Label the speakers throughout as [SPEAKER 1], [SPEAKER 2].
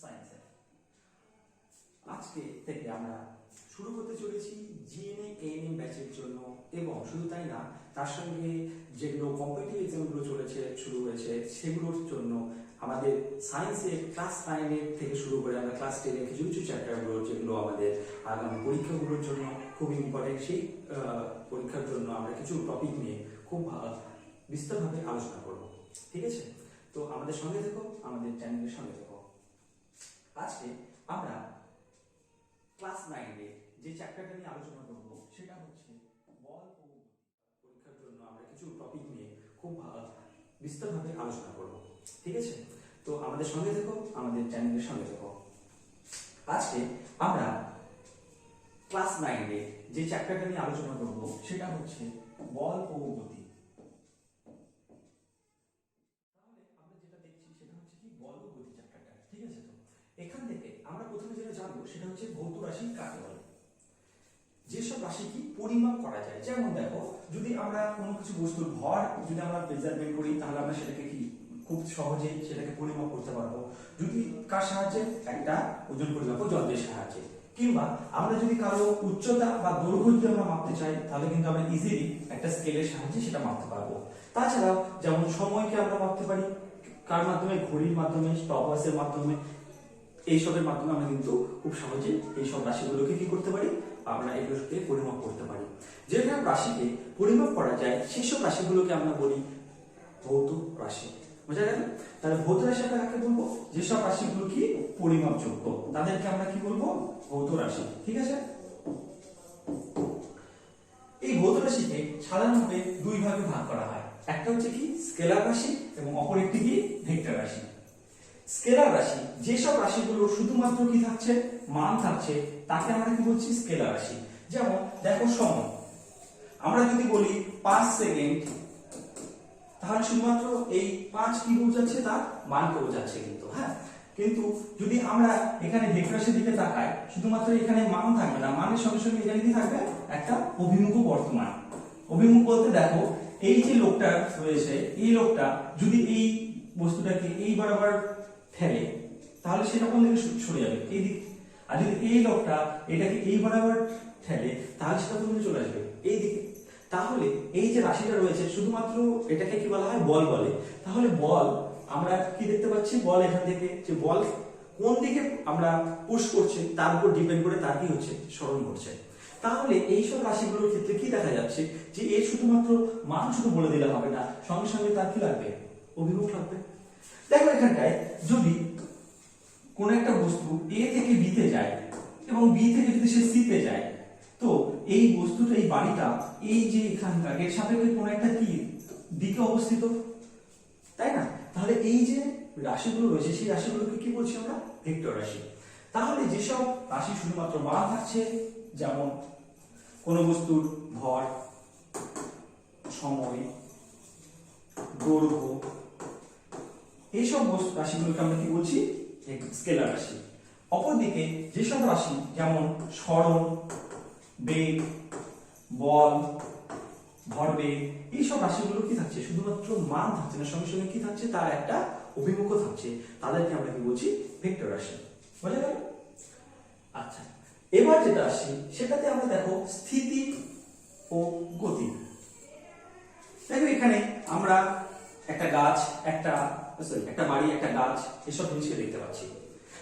[SPEAKER 1] সায়েন্সের। আজকে থেকে আমরা শুরু করতে চলেছি জিএনএ এএনএম ব্যাচের জন্য, এবং শুধু তাই না, তার সঙ্গে যেগুলো কম্পিটিটিভ এক্সামগুলো শুরু হয়েছে সেগুলোর জন্য আমাদের সায়েন্সের ক্লাস 9 থেকে শুরু করে আমরা ক্লাস 10 কিছু কিছু চ্যাপ্টারগুলো যেগুলো আমাদের আগামী পরীক্ষাগুলোর জন্য খুব ইম্পর্টেন্ট, সেই পরীক্ষার জন্য আমরা কিছু টপিক নিয়ে খুব বিস্তারভাবে আলোচনা করব। ঠিক আছে, তো আমাদের সঙ্গে থেকো, আমাদের চ্যানেলের সঙ্গে থেকো। আজকে আমরা ক্লাস 9 যে চ্যাপ্টারটা নিয়ে আলোচনা করব সেটা হচ্ছে বল ও গতি। পরীক্ষার জন্য আমরা কিছু টপিক নিয়ে খুব বিস্তারভাবে আলোচনা করব। ঠিক আছে, তো আমাদের সঙ্গে থেকো, আমাদের চ্যানেলের সঙ্গে থেকো। আজকে আমরা ক্লাস 9 যে চ্যাপ্টারটা নিয়ে আলোচনা করব সেটা হচ্ছে বল ও গতি। তাহলে আমরা যেটা দেখছি সেটা হচ্ছে কি বল ও গতি চ্যাপ্টারটা। ঠিক আছে, তো এখান থেকে আমরা প্রথমে যেটা জানবো সেটা হচ্ছে ভৌত রাশি কাকে বলে। যেসব রাশি কি পরিমাপ করা যায়, যেমন দেখো, যদি আমরা কোনো কিছু বস্তুর ভর যদি আমরা মেজারমেন্ট করি তাহলে আমরা সেটাকে কি খুব সহজেই সেটাকে পরিমাপ করতে পারবো। যদি কার সাহায্যে? একটা ওজন পরিমাপক যন্ত্রের সাহায্যে। কিংবা আমরা যদি কারো উচ্চতা বা দৈর্ঘ্য যদি আমরা মাপতে চাই তাহলে কিন্তু আমরা ইজিলি একটা স্কেলের সাহায্যে সেটা মাপতে পারবো। তাছাড়াও যেমন সময়কে আমরা মাপতে পারি কার মাধ্যমে? ঘড়ির মাধ্যমে, স্টপওয়াচের মাধ্যমে। এইসবের মাধ্যমে আমরা কিন্তু খুব সহজে এইসব রাশিগুলোকে কি করতে পারি? আমরা এগুলোকে পরিমাপ করতে পারি। যেসব রাশিকে পরিমাপ করা যায় সেসব রাশিগুলোকে আমরা বলি ভৌত রাশি। বোঝা গেল? তাহলে ভৌত রাশি আমরা কাকে বলবো? যেসব রাশিগুলো কি পরিমাপযোগ্য তাদেরকে আমরা কি বলবো? ভৌত রাশি। ঠিক আছে, এই ভৌত রাশিকে সাধারণভাবে দুই ভাগে ভাগ করা হয়। একটা হচ্ছে কি স্কেলার রাশি এবং অপর একটি কি ভেক্টর রাশি। স্কেলার রাশি যেসব রাশিগুলো শুধুমাত্র কি থাকছে? মান থাকছে, তাকে আমরা কি বলছি? স্কেলার রাশি। যেমন দেখো, সময় আমরা যদি বলি 5 সেকেন্ড, তাহলে শুধুমাত্র এই 5 কি বোঝাচ্ছে? তার মানকে বোঝাচ্ছে কিন্তু। হ্যাঁ, কিন্তু যদি আমরা এখানে ভেক্টর রাশির দিকে তাকাই, শুধুমাত্র এখানে মান থাকবে না, মানের সঙ্গে সঙ্গে এখানে কি থাকবে? একটা অভিমুখ বর্তমান। অভিমুখ বলতে দেখো, এই যে লোকটা রয়েছে, এই লোকটা যদি এই বস্তুটাকে এই বরাবর ঠেলে তাহলে সেটা কোন দিকে সরে যাবে? এই দিক। আর যদি এই লোকটা এটাকে এই বরাবর ঠেলে তাহলে সেটা কোন দিকে চলে আসবে? এই দিকে। তাহলে এই যে রাশিটা রয়েছে শুধুমাত্র এটাকে কি বলা হয়? বল বলে। তাহলে বল আমরা কি দেখতে পাচ্ছি? বল এখান থেকে যে বল কোন দিকে আমরা পুশ করছে তার উপর ডিপেন্ড করে তার কি হচ্ছে? সরণ করছে। তাহলে এইসব রাশিগুলোর ক্ষেত্রে কি দেখা যাচ্ছে যে এর শুধুমাত্র মান শুধু বলে দিলে হবে না, সঙ্গে সঙ্গে তার কি লাগবে? অভিমুখ লাগবে। দেখো এখানটায় যদি কোন একটা বস্তু এ থেকে বি তে যায় এবং বি থেকে যদি সে সি তে যায়, তো এই বস্তুটা, এই বাড়িটা এই যে এখানকার এর সাপেক্ষে কোন একটা কি দিকে অবস্থিত, তাই না? তাহলে এই যে রাশিগুলো রয়েছে সেই রাশিগুলোকে কি বলছি আমরা? ভেক্টর রাশি। তাহলে যেসব রাশি শুধুমাত্র মান থাকছে, যেমন কোন বস্তুর ভর, সময়, দৈর্ঘ্য, এইসব রাশিগুলোকে আমরা কি বলছি? স্কেলার রাশি। অপরদিকে যেসব রাশি যেমন সরণ, বেগ, বল, ভরবেগ, এইসব রাশিগুলো কি থাকছে? শুধুমাত্র মান থাকছে না, সঙ্গে সঙ্গে কি থাকছে? তার একটা অভিমুখ থাকছে, তাদেরকে আমরা কি বলছি? ভেক্টর রাশি। বুঝা গেল? আচ্ছা, এবার যেটা আসি সেটাতে আমরা দেখো স্থিতি ও গতি। দেখো এখানে আমরা একটা গাছ, একটা বাড়ি, একটা গাছ, এসব জিনিসকে দেখতে পাচ্ছি।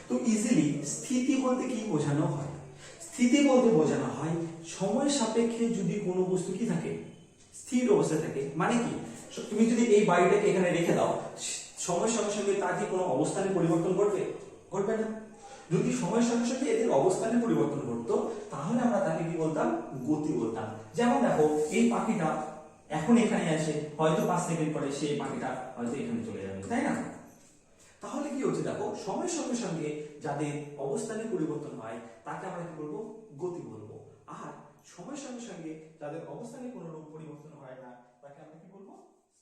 [SPEAKER 1] তো ইজিলি স্থিতি বলতে কি বোঝানো হয়? স্থিতি বলতে বোঝানো হয় সময় সাপেক্ষে যদি কোনো বস্তু কি থাকে? স্থির অবস্থায় থাকে। মানে কি? তুমি যদি এই বাড়িটাকে এখানে রেখে দাও, সময়ের সঙ্গে সঙ্গে তার কি কোনো অবস্থানে পরিবর্তন ঘটবে? ঘটবে না। যদি সময়ের সঙ্গে সঙ্গে এদের অবস্থানে পরিবর্তন ঘটতো তাহলে আমরা তাকে কি বলতাম? গতি বলতাম। যেমন দেখো, এই পাখিটা এখন এখানে আছে, হয়তো 5 সেকেন্ড পরে সেই পাখিটা হয়তো এখানে চলে যাবে, তাই না? তাহলে কি হচ্ছে? দেখো, সময়ের সঙ্গে সঙ্গে যাদের অবস্থানে পরিবর্তন হয় তাকে আমরা কি বলবো? গতি বলবো। আর সময়ের সঙ্গে সঙ্গে যাদের অবস্থানে কোনো পরিবর্তন হয় না তাকে আমরা কি বলবো?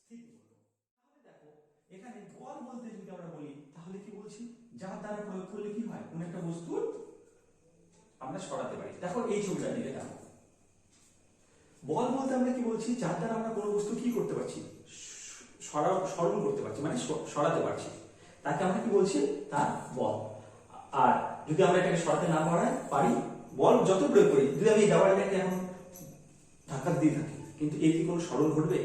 [SPEAKER 1] স্থিতি বলবো। তাহলে দেখো, এখানে বল বলতে যদি আমরা বলি তাহলে কি বলছি? যার দ্বারা প্রয়োগ করলে কি হয়? কোন একটা বস্তু আমরা সরাতে পারি। দেখো এই ছবিটা দিকে দেখো, বল বলতে আমরা কি বলছি? যার দ্বারা আমরা কোনো বস্তু কি করতে পারছি? সরণ করতে পারছি, মানে সরাতে পারছি, তাকে আমরা কি বলছি? তার বল। আর যদি আমরা এটাকে সরাতে না পারি, বল যত প্রয়োগ করি, যদি আমি এই দেওয়ালটাকে এখন ধাক্কা দিয়ে থাকি, কিন্তু এর কি কোনো সরণ ঘটবে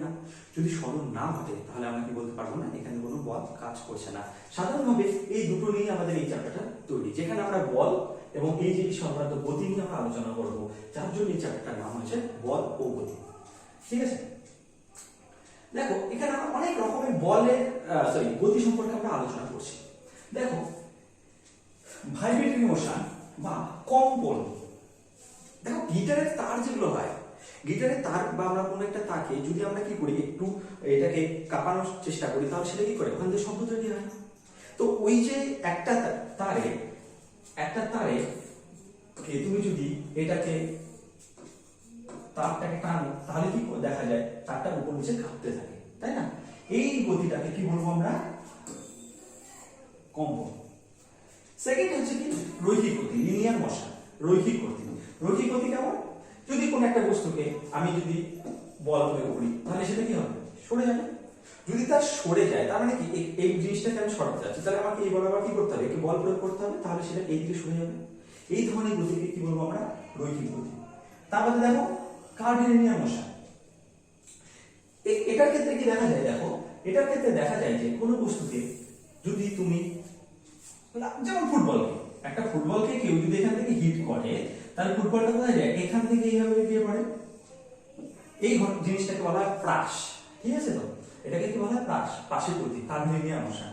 [SPEAKER 1] না। যদি সরণ না ঘটে তাহলে আমরা কি বলতে পারবো না এখানে কোনো বল কাজ করছে না। সাধারণভাবে এই দুটো নিয়ে আমাদের এই চ্যাপ্টারটা তৈরি, যেখানে আমরা বল এবং এই যে সংক্রান্ত গতি নিয়ে আমরা আলোচনা করব, যার জন্য এই চ্যাপ্টারটার নাম হচ্ছে বল ও গতি। ঠিক আছে, দেখো এখানে আমরা অনেক রকমের বলের গতি সম্পর্কে আমরা আলোচনা করছি। দেখো ভাইব্রেটরি মোশন বা কম্পন, দেখো গিটারের তার যেগুলো হয়, গিটারের তার বা আমরা কোনো একটা তাকে যদি আমরা কি করি একটু এটাকে কাঁপানোর চেষ্টা করি, তাহলে সেটা কি করে ওখান থেকে শব্দ তৈরি হয়। তো ওই যে একটা তারে তুমি যদি এটাকে তারটাকে টানো, তাহলে কি দেখা যায় তারটা উপর নিচে কাঁপতে থাকে, তাই না? এই গতিটাকে কি বলবো আমরা? কম্পন। সেকেন্ড হচ্ছে কি রৈখিক গতি, লিনিয়ার মোশন, রৈখিক গতি। রৈখিক গতি কেমন? যদি কোনো একটা বস্তুকে আমি যদি বল প্রয়োগ করি, তাহলে সেটা কি হবে? সরে যাবে। যদি তা সরে যায়, তার মানে কি এই জিনিসটাকে আমি সরাতে যাচ্ছি, তাহলে আমাকে এই বরাবর কি করতে হবে? বল প্রয়োগ করতে হবে, তাহলে সেটা এই দিকে সরে যাবে। এই ধরনের গতিকে কি বলবো আমরা? রৈখিক গতি। তারপরে দেখো কার্ভিলিনিয়ার মোশন। এটার ক্ষেত্রে কি দেখা যায়? দেখো এটার ক্ষেত্রে দেখা যায় যে কোনো বস্তুকে যদি তুমি, যেমন একটা ফুটবলকে কেউ যদি এখান থেকে হিট করে, তাহলে ফুটবলটা কোথায় যায়? এখান থেকে এইভাবে গিয়ে পড়ে। এই জিনিসটাকে বলা হয় প্রাস। ঠিক আছে, তো এটাকে কি বলা হয়? প্রাসের গতি, কার্ভিলিনিয়ার মোশন।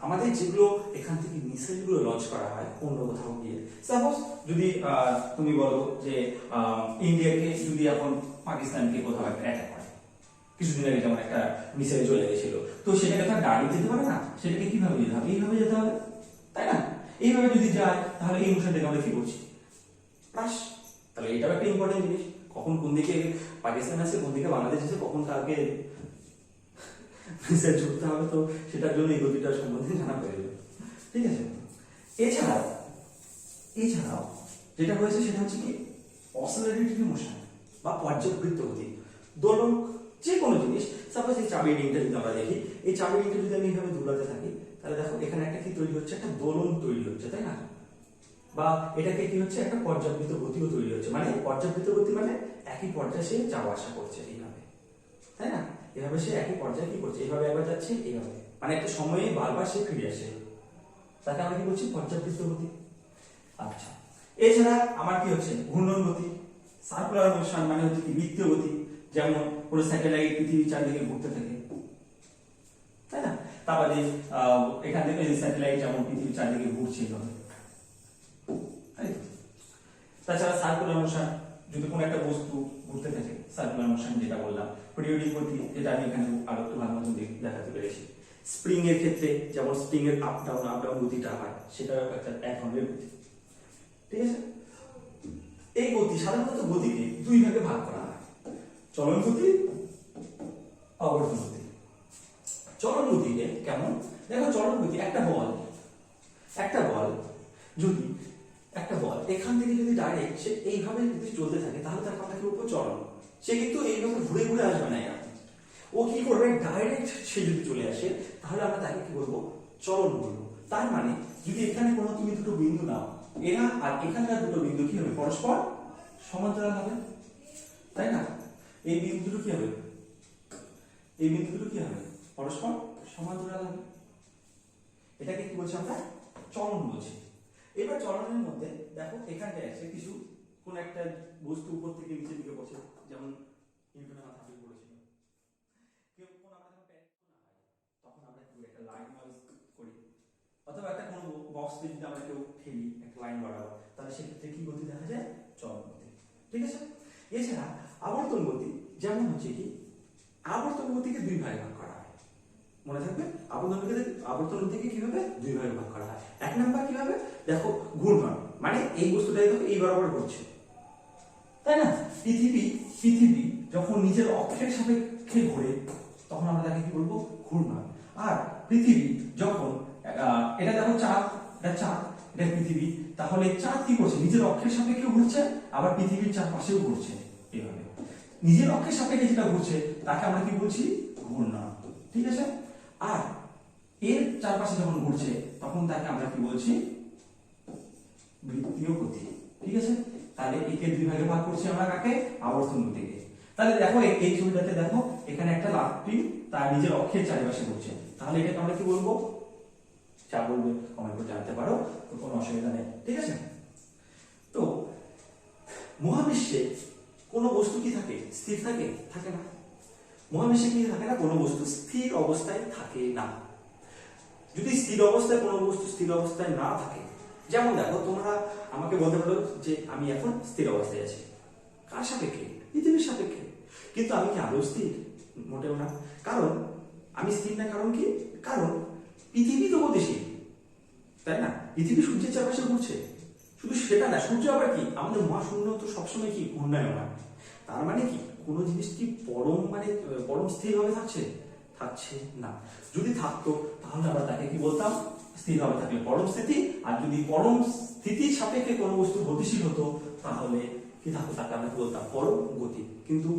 [SPEAKER 1] আমাদের যেগুলো এখান থেকে মিসাইলগুলো লঞ্চ করা হয় অন্য কোথাও গিয়ে, সাপোজ যদি তুমি বলো যে ইন্ডিয়াকে যদি এখন পাকিস্তানকে কোথাও একটা অ্যাটাক করে, কিছুদিন আগে যেমন একটা মিসাইল চলে গেছিল, তো সেটাকে তো ডাইরেক্ট যেতে পারে না, সেটাকে কিভাবে যেতে হবে? এইভাবে যেতে হবে, তাই না? এইভাবে যদি যায়, তাহলে এই মোশনটাকে আমরা কি করছি? প্রাস। তাহলে এটাও একটা ইম্পর্টেন্ট জিনিস, কখন কোন দিকে পাকিস্তান আছে, কোন দিকে বাংলাদেশ আছে, কখন কাকে মিসাইল ছুটতে হবে, তো সেটার জন্য এই গতিটার সম্বন্ধে জানা প্রয়োজন। ঠিক আছে, এছাড়াও যেটা হয়েছে সেটা হচ্ছে কি অসিলেটরি মোশন বা পর্যাবৃত্ত গতি, দোলক। যে কোনো জিনিস, সাপোজ এই চাবি রিংটা যদি আমরা দেখি, এই চাবি রিংটা যদি আমি এইভাবে দুলাতে থাকি, তাহলে দেখো এখানে একটা কি তৈরি হচ্ছে? একটা দোলন তৈরি হচ্ছে, তাই না? বা এটাকে কি হচ্ছে? একটা পর্যাবৃত্ত গতিও তৈরি হচ্ছে। মানে পর্যাবৃত্ত গতি মানে একই পর্যায়ে সে যাওয়া আসা করছে এইভাবে, তাই না? এভাবে সে একই পর্যায়ে কি করছে? এইভাবে একবার যাচ্ছে, এইভাবে, মানে একটা সময়ে বারবার সে ফিরে আসে, তাকে আমরা কি বলছি? পর্যাবৃত্ত গতি। আচ্ছা, এছাড়া আমার কি হচ্ছে? ঘূর্ণন গতি, সার্কুলার মোশন, মানে হচ্ছে কি বৃত্তীয় গতি। যেমন কোনো স্যাটেলাইট পৃথিবীর চারদিকে ঘুরতে থাকে, তাই না? তারপরে এখান থেকে স্যাটেলাইট যেমন পৃথিবীর চারদিকে ঘুরছে, তাছাড়া সার্কুলার মোশন, যদি কোনো একটা বস্তু ঘুরতে থাকে, সার্কুলার মোশন যেটা বললাম। পিরিয়ডিক গতি, যেটা আমি এখানে আরো একটু ভালো মতো দেখাতে পেরেছি। স্প্রিং এর ক্ষেত্রে যেমন স্প্রিং এর আপ ডাউন গতিটা হয়, সেটা একটা এক ধরনের গতি। ঠিক আছে, এই গতি সাধারণত গতিকে দুই ভাগে ভাগ করা হয়, চলন গতি, আবর্তন গতি। চলন গতিকে কেমন? দেখো চলন গতি, একটা বল যদি এখান থেকে যদি ডাইরেক্ট সে এইভাবে যদি চলতে থাকে, তাহলে তার কথা কি উপর চলন। সে কিন্তু এইভাবে ঘুরে ঘুরে আসবে না, ও কি করবে? ডাইরেক্ট সে যদি চলে আসে, তাহলে আমরা তাকে কি বলবো? চলন বলবো। তার মানে যদি এখানে কোনো তুমি দুটো বিন্দু নাও, এরা আর এখানকার দুটো বিন্দু কি হবে? পরস্পর সমান্তরাল হবে, তাই না? এই বিন্দু দুটো কি হবে? পরস্পর সমান্তরাল হবে। এটাকে কি বলছি আমরা? চলন বলছি। এবার চলনের মধ্যে দেখো এখানটায় আছে কিছু, কোন একটা বস্তু উপর থেকে নিচের দিকে পড়ছে, যেমন নিউটনের মাথা থেকে পড়েছিল। কেউ কোন আমরা যখন প্যাচ না হয়, তখন আমরা কি একটা লাইন ওয়াইজ করি, অথবা একটা কোনো বক্সে যদি আমরা কেউ ঠেলি একটা লাইন বরাবর, তাহলে সেক্ষেত্রে কি গতি দেখা যায়? চলন গতি। ঠিক আছে, এছাড়া আবর্তন গতি, যেমন হচ্ছে কি আবর্তন গতিকে দুই ভাগে ভাগ করা হয়, মনে থাকবে? আবর্তন গতিকে কিভাবে দুই ভাগে ভাগ করা হয়? এক নাম্বার কিভাবে? দেখো ঘূর্ণন, মানে এই বস্তুটাই দেখো এই বরাবর ঘুরছে, তাই না? পৃথিবী যখন নিজের অক্ষের সাপেক্ষে ঘোরে, তখন আমরা তাকে কি বলবো? ঘূর্ণন। আর পৃথিবী যখন এটা দেখো চাঁদ, এটা পৃথিবী, তাহলে চাঁদ কি করছে? নিজের অক্ষের সাপেক্ষে ঘুরছে, আবার পৃথিবীর চারপাশেও ঘুরছে। এইভাবে নিজের অক্ষের সাপেক্ষে যেটা ঘুরছে, তাকে আমরা কি বলছি? ঘূর্ণন। ঠিক আছে, আর এর চারপাশে যখন ঘুরছে, তখন তাকে আমরা কি বলছি? বৃত্তীয় গতি। ঠিক আছে, তাহলে একে দুই ভাগে ভাগ করছি আমরা কাকে, আবর্তন গতিকে। তাহলে দেখো এই ছবিটাতে দেখো এখানে একটা লাফ পিন তার নিজের অক্ষের চারিপাশে ঘুরছে, তাহলে এটাকে আমরা কি বলবো, যা বলবে কমেন্ট করে জানতে পারো, তো কোনো অসুবিধা নেই। ঠিক আছে, তো মহাবিশ্বে কোনো বস্তু কি থাকে, স্থির থাকে? থাকে না। মহাবিশ্বে কি থাকে না, কোনো বস্তু স্থির অবস্থায় থাকে না। যদি স্থির অবস্থায় কোনো বস্তু স্থির অবস্থায় না থাকে, যেমন দেখো তোমরা আমাকে বলতে পারো যে আমি এখন স্থির অবস্থায় আছি, কার সাপেক্ষে? পৃথিবীর সাপেক্ষে। কিন্তু আমি কি আদৌ স্থির? মোটেও না। কারণ আমি স্থির না, কারণ কি, কারণ পৃথিবী তো গতিশীল, তাই না? পৃথিবী সূর্যের চারপাশে ঘুরছে। শুধু সেটা না, সূর্য আবার কি, আমাদের মহাশূন্য তো সবসময় কি ঘূর্ণায়মান। তার মানে কি কোনো জিনিস কি পরম স্থির ভাবে থাকছে? থাকছে না। যদি থাকতো তাহলে আমরা তাকে কি বলতাম, স্থির ভাবে থাকলে পরম স্থিতি। আর যদি পরম স্থিতির সাপেক্ষে কোনো বস্তু গতিশীল হতো তাহলে কি থাকতো, তাকে আমরা বলতাম পরম গতি। কিন্তু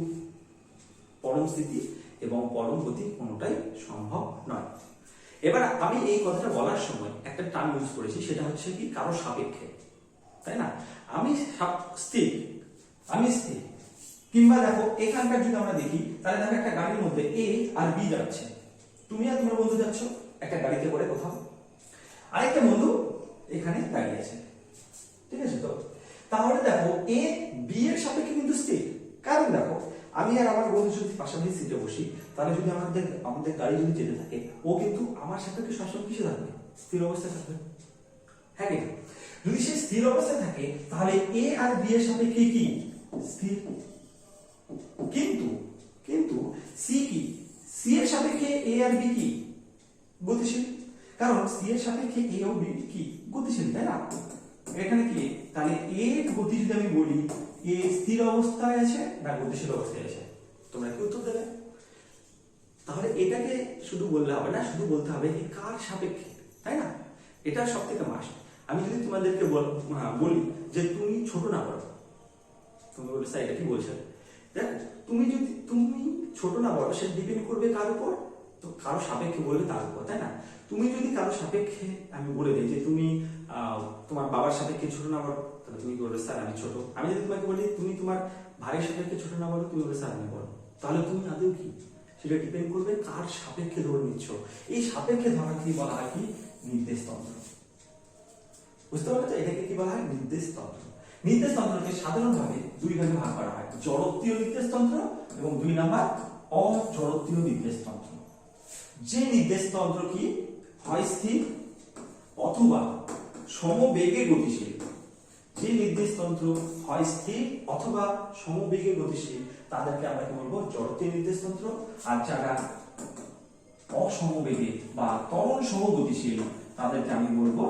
[SPEAKER 1] পরম স্থিতি এবং পরম গতি কোনোটাই সম্ভব নয়। এবার আমি এই কথাটা বলার সময় একটা টার্ম ইউজ করেছি, সেটা হচ্ছে কি কারো সাপেক্ষে, তাই না? আমি স্থির, আমি স্থির। কিংবা দেখো এখানকার যদি আমরা দেখি, তাহলে দেখো একটা গাড়ির মধ্যে এ আর বি যাচ্ছে, তুমি আর তোমার বন্ধু যাচ্ছ একটা গাড়িতে করে কোথাও, আরেকটা বন্ধু এখানে দাঁড়িয়ে আছে। ঠিক আছে, তো তাহলে দেখো এ বি এর সাপেক্ষে কিন্তু স্থির। কারণ দেখো আমি আর আমার বন্ধু যদি পাশাপাশি সিটে বসি, তাহলে যদি আমাদের গাড়ি যদি যেতে থাকে, ও কিন্তু আমার সাপেক্ষে সবসময় কিসে থাকবে, স্থির অবস্থায় থাকবে। হ্যাঁ কি? যদি সে স্থির অবস্থায় থাকে তাহলে এ আর বি এর সাপেক্ষে কি স্থির। কিন্তু কিন্তু সি কি, সি এর সাপেক্ষে এ আর বি কি গতিশীল। কারণ সি এর সাপেক্ষে এ ও বি কি গতিশীল, তাই না? এখানে কি, তাহলে এ গতি যদি আমি বলি, এ স্থির অবস্থায় আছে না গতিশীল অবস্থায় আছে, তোমরা কি উত্তর দেবে? তাহলে এটাকে শুধু বললে হবে না, শুধু বলতে হবে কি কার সাপেক্ষে, তাই না? এটা সব থেকে মাস্ট। আমি যদি তোমাদেরকে বলি যে তুমি ছোট না বড়, তুমি বলে স্যার এটা কি বলছো? দেখো তুমি ছোট না বড়, সেটা ডিপেন্ড করবে কার উপর, তো কারো সাপেক্ষে বললে তার উপর, তাই না? তুমি যদি কারো সাপেক্ষে আমি বলে দিই যে তুমি তোমার বাবার সাপেক্ষে ছোট না বড়, তাহলে তুমি বলবে স্যার আমি ছোট। আমি যদি তোমাকে বলি তুমি তোমার ভাইয়ের সাপেক্ষে ছোট না বড়, তুমি বলবে স্যার আমি বড়। তাহলে তুমি আদৌ কি, সেটা ডিপেন্ড করবে কার সাপেক্ষে ধরে নিচ্ছ। এই সাপেক্ষে ধরা কি বলা হয়, কি নির্দেশ তন্ত্র। বুঝতে পারলে তো, এটাকে কি বলা হয়, নির্দেশ তন্ত্র। নির্দেশ তন্ত্রকে সাধারণভাবে দুই ভাগে ভাগ করা হয়, জড়ত্বীয় নির্দেশ তন্ত্র এবং 2 নাম্বার অজড়ত্বীয় নির্দেশ তন্ত্র। যে নির্দেশ তন্ত্র কি হয় স্থির অথবা সমবেগে গতিশীল, যে নির্দেশ তন্ত্র হয় স্থির অথবা সমবেগে গতিশীল, তাদেরকে আমরা কি বলবো, জড়ত্বীয় নির্দেশ তন্ত্র। আর যারা অসমবেগে বা ত্বরণ সহ গতিশীল, তাদেরকে আমি বলবো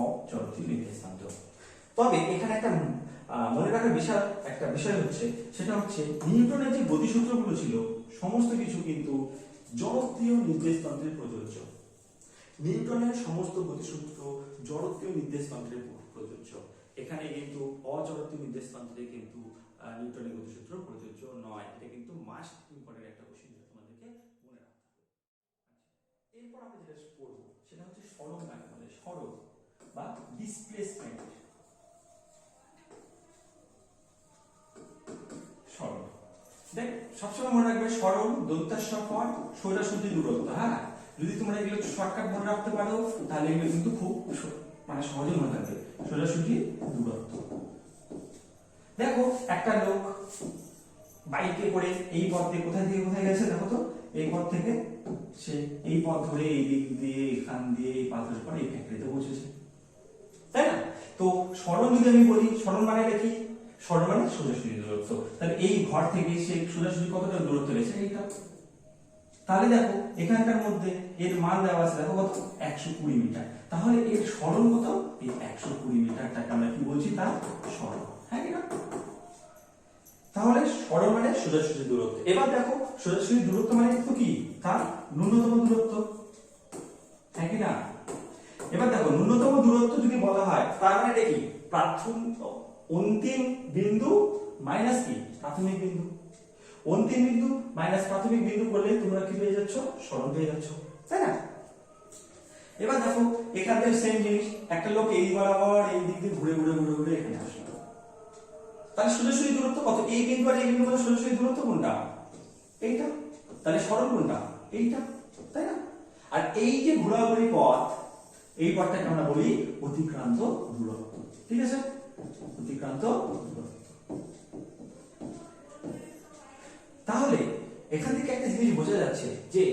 [SPEAKER 1] অজড়ত্বীয় নির্দেশ তন্ত্র। তবে এখানে একটা মনে রাখার একটা বিষয় হচ্ছে, সেটা হচ্ছে নিউটনের যে গতিসূত্রগুলো ছিল সমস্ত কিছু কিন্তু জড়ত্বীয় নির্দেশ তন্ত্রে প্রযোজ্য। নিউটনের সমস্ত গতিসূত্র জড়ত্বীয় নির্দেশ তন্ত্রে প্রযোজ্য। এখানে কিন্তু অজড়ত্বীয় নির্দেশ তন্ত্রে কিন্তু নিউটনের গতিসূত্র প্রযোজ্য নয়। এটা কিন্তু মাস্ট ইম্পর্টেন্ট একটা কোশ্চেন, যেটা তোমাদেরকে মনে রাখতে হবে। এরপর আমরা যেটা পড়বো সেটা হচ্ছে সরণ কাকে বলে, সরণ বা ডিসপ্লেসমেন্ট। সরণ দেখ সবসময় মনে রাখবে, সরণ দন্তাস্ব পর সোজাসুজি দূরত্ব। হ্যাঁ, যদি তোমরা এগুলো শর্টকাট মনে রাখতে পারো তাহলে এগুলো কিন্তু খুব সহজে মনে থাকবে। সোজাসুজি দূরত্ব। দেখো একটা লোক বাইকে করে এই পথ দিয়ে কোথায় থেকে কোথায় গেছে, দেখো তো এই পথ থেকে সে এই পথ ধরে এই দিক দিয়ে এখান দিয়ে এই পাথরের পরে এই ফ্যাক্টরিতে পৌঁছেছে, তাই না? তো সরণ যদি আমি বলি, সরণ মানে কি, সরণ মানে সোজাসুজি দূরত্ব। তাহলে এই ঘর থেকে সে সোজাসুজি কতটা দূরত্ব গেছে, এইটা। তাহলে দেখো এখানকার মধ্যে এর মান দেওয়া আছে, দেখো কত, 120 মিটার। তাহলে এর সরণ কত, এই 120 মিটারটাকে আমরা কি বলছি, তার সরণ। হ্যাঁ কি না? তাহলে সরণ মানে সোজাসুজি দূরত্ব। এবার দেখো সোজাসুজি দূরত্ব মানে তো কি, তার ন্যূনতম দূরত্ব। হ্যাঁ কি না? এবার দেখো ন্যূনতম দূরত্ব যদি বলা হয়, তার মানে এটা কি, অন্তিম বিন্দু মাইনাস কি প্রাথমিক বিন্দু। অন্তিম বিন্দু মাইনাস প্রাথমিক বিন্দু করলে তোমরা কি পেয়ে যাচ্ছ, সরণ পেয়ে যাচ্ছ, তাই না? এবার দেখো এখান থেকে সেম জিনিস, একটা লোক এই বরাবর এই দিক দিয়ে ঘুরে ঘুরে ঘুরে ঘুরে এখানে আসলো, তাহলে সোজাসুজি দূরত্ব কত? এই বিন্দু আর এই বিন্দু মধ্যে সোজাসুজি দূরত্ব কোনটা? এইটা। তাহলে সরণ কোনটা? এইটা, তাই না? আর এই যে ঘোরাঘুরি পথ, এই পথটাকে আমরা বলি অতিক্রান্ত দূরত্ব। ঠিক আছে, অতিক্রান্ত দূরত্ব। তাহলে এখান থেকে একটা জিনিস বোঝা যাচ্ছে যে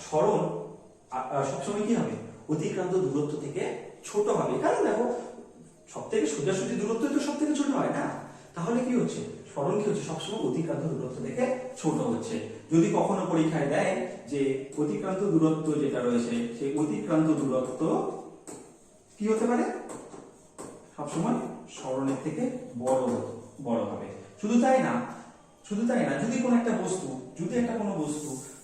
[SPEAKER 1] সরণ সবসময় কি হবে? অতিক্রান্ত দূরত্ব থেকে ছোট হবে। কারণ দেখো, সব থেকে সোজাসুজি দূরত্ব তো সব থেকে ছোট হয় না? তাহলে কি হচ্ছে? সরণ কি হচ্ছে? সবসময় অতিক্রান্ত দূরত্ব থেকে ছোট হচ্ছে। যদি কখনো পরীক্ষায় দেয় যে অতিক্রান্ত দূরত্ব যেটা রয়েছে, সেই অতিক্রান্ত দূরত্ব কি হতে পারে? সবসময় সরণের থেকে বড় হবে। শুধু তাই না, যদি কোনো একটা বস্তু,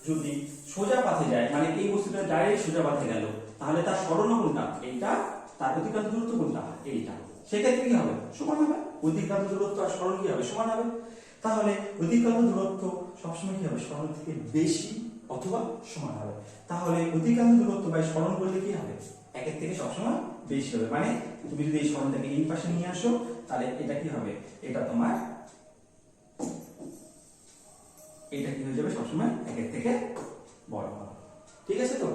[SPEAKER 1] যদি সোজা পথে যায়, মানে এই বস্তুটা ডাইরেক্ট সোজা পথে গেল, তাহলে তার সরণ কোনটা? এইটা। তার অতিক্রান্ত দূরত্ব কোনটা? এইটা। সেক্ষেত্রে কি হবে? সমান হবে। অতিক্রান্ত দূরত্ব আর সরণ কি হবে? সমান হবে। তাহলে অতিক্রান্ত দূরত্ব সবসময় কি হবে? সরণ থেকে বেশি অথবা সমান হবে। তাহলে অতিক্রান্ত দূরত্ব বাই সরণ করলে কি হবে? একের থেকে সবসময় বেশি হবে। মানে তুমি যদি এই সরণটাকে এই পাশে নিয়ে আসো, তাহলে এটা কি হবে? এটা তোমার, এটা কি হয়ে যাবে? সবসময় একের থেকে বড় হবে। ঠিক আছে তো?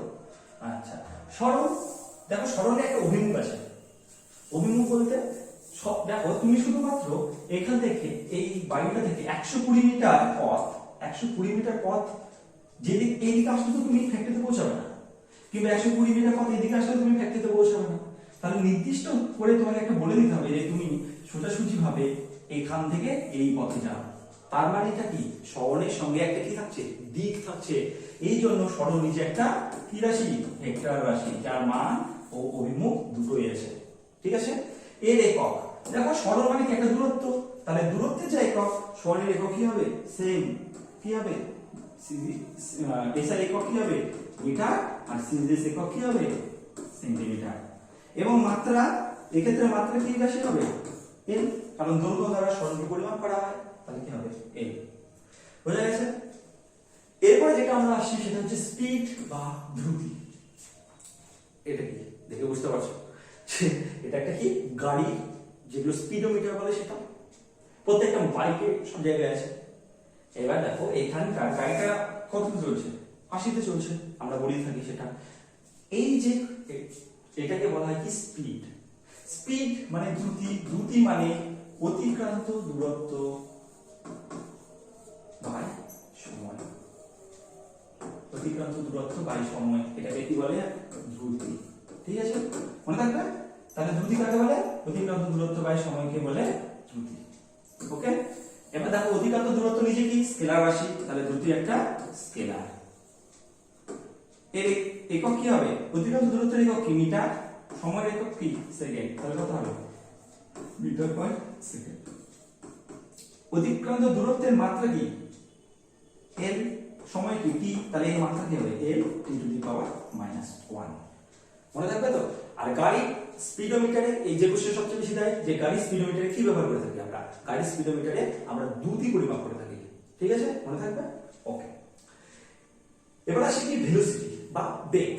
[SPEAKER 1] আচ্ছা, সরণ, দেখো সরণের একটা অভিমুখ আছে। অভিমুখ বলতে সব, দেখো তুমি শুধুমাত্র এখান থেকে এই বায়ুটা থেকে 120 মিটার পথ যেদিক এইদিকে আসলে তো তুমি ফ্যাক্টরিতে পৌঁছাবে না, কিংবা 120 মিটার পথ এদিকে আসলে তুমি ফ্যাক্টরিতে পৌঁছাবে না। তাহলে নির্দিষ্ট করে তোমাকে একটা বলে দিতে হবে যে তুমি সোজাসুজি ভাবে এখান থেকে এই পথে যাও। তার মানে এটা কি? সরণের সঙ্গে একটা কি থাকছে? দিক থাকছে। এই জন্য সরণ নিচে একটা কি রাশি? ভেক্টর রাশি, যার মান ও অভিমুখ দুটোই আছে। ঠিক আছে? এর একক, দেখো সরণ মানে কি? একটা দূরত্ব। তাহলে দূরত্বের যে একক, সরণের একক কি হবে? সেম। কি হবে? এসআই একক কি হবে? মিটার, আর সিজিএস একক কি হবে? সেন্টিমিটার। এবং মাত্রা, এক্ষেত্রে মাত্রা কি রাশি হবে? এল, কারণ দৈর্ঘ্য দ্বারা সরণকে পরিমাপ করা হয়। তাহলে কি হবে? এল। বোঝা গেছে? এরপরে যেটা আমরা আসছি সেটা হচ্ছে স্পিড বা দ্রুতি। এটা কি দেখে বুঝতে পারছো? এটা একটা কি? গাড়ি, যেগুলো স্পিডোমিটার বলে, সেটা প্রত্যেকটা বাইকে সব জায়গায় আছে। এবার দেখো এখানকার গাড়িটা কততে চলছে? 80তে চলছে, আমরা বলি থাকি সেটা। এই যে এটাকে বলা হয় কি? স্পিড। স্পিড মানে দ্রুতি মানে অতিক্রান্ত দূরত্ব বাই সময়। অতিক্রান্ত দূরত্ব বাই সময়, এটাকে কি বলে? দ্রুতি। ঠিক আছে, মনে থাকবে? তাহলে দ্রুতি কাকে বলে? অতিক্রান্ত দূরত্ব বাই সময়কে বলে দ্রুতি। ওকে, এবার দেখো অতিক্রান্ত দূরত্ব নিচে কি? স্কেলার রাশি। তাহলে দ্রুতি একটা স্কেলার। এর একক কি হবে? অতিক্রান্ত দূরত্বের একক কি? মিটার। সময়ের একক কি? সেকেন্ড। তাহলে কত হবে? Metre per second. অতিক্রান্ত দূরত্বের মাত্রা কি? এল। সময় কি? টি। তাহলে এর মাত্রা কি হবে? এল টি টু দি পাওয়ার -1। মনে থাকবে তো? আর গাড়ি স্পিডোমিটারে এই যে কোশ্চেন সবচেয়ে বেশি দেয় যে গাড়ি স্পিডোমিটারে কি ব্যবহার করে থাকি আমরা? গাড়ি স্পিডোমিটারে আমরা দ্রুতি পরিমাপ করে থাকি। ঠিক আছে, মনে থাকবে? ওকে, এবার আসি কি? ভেলোসিটি বা বেগ।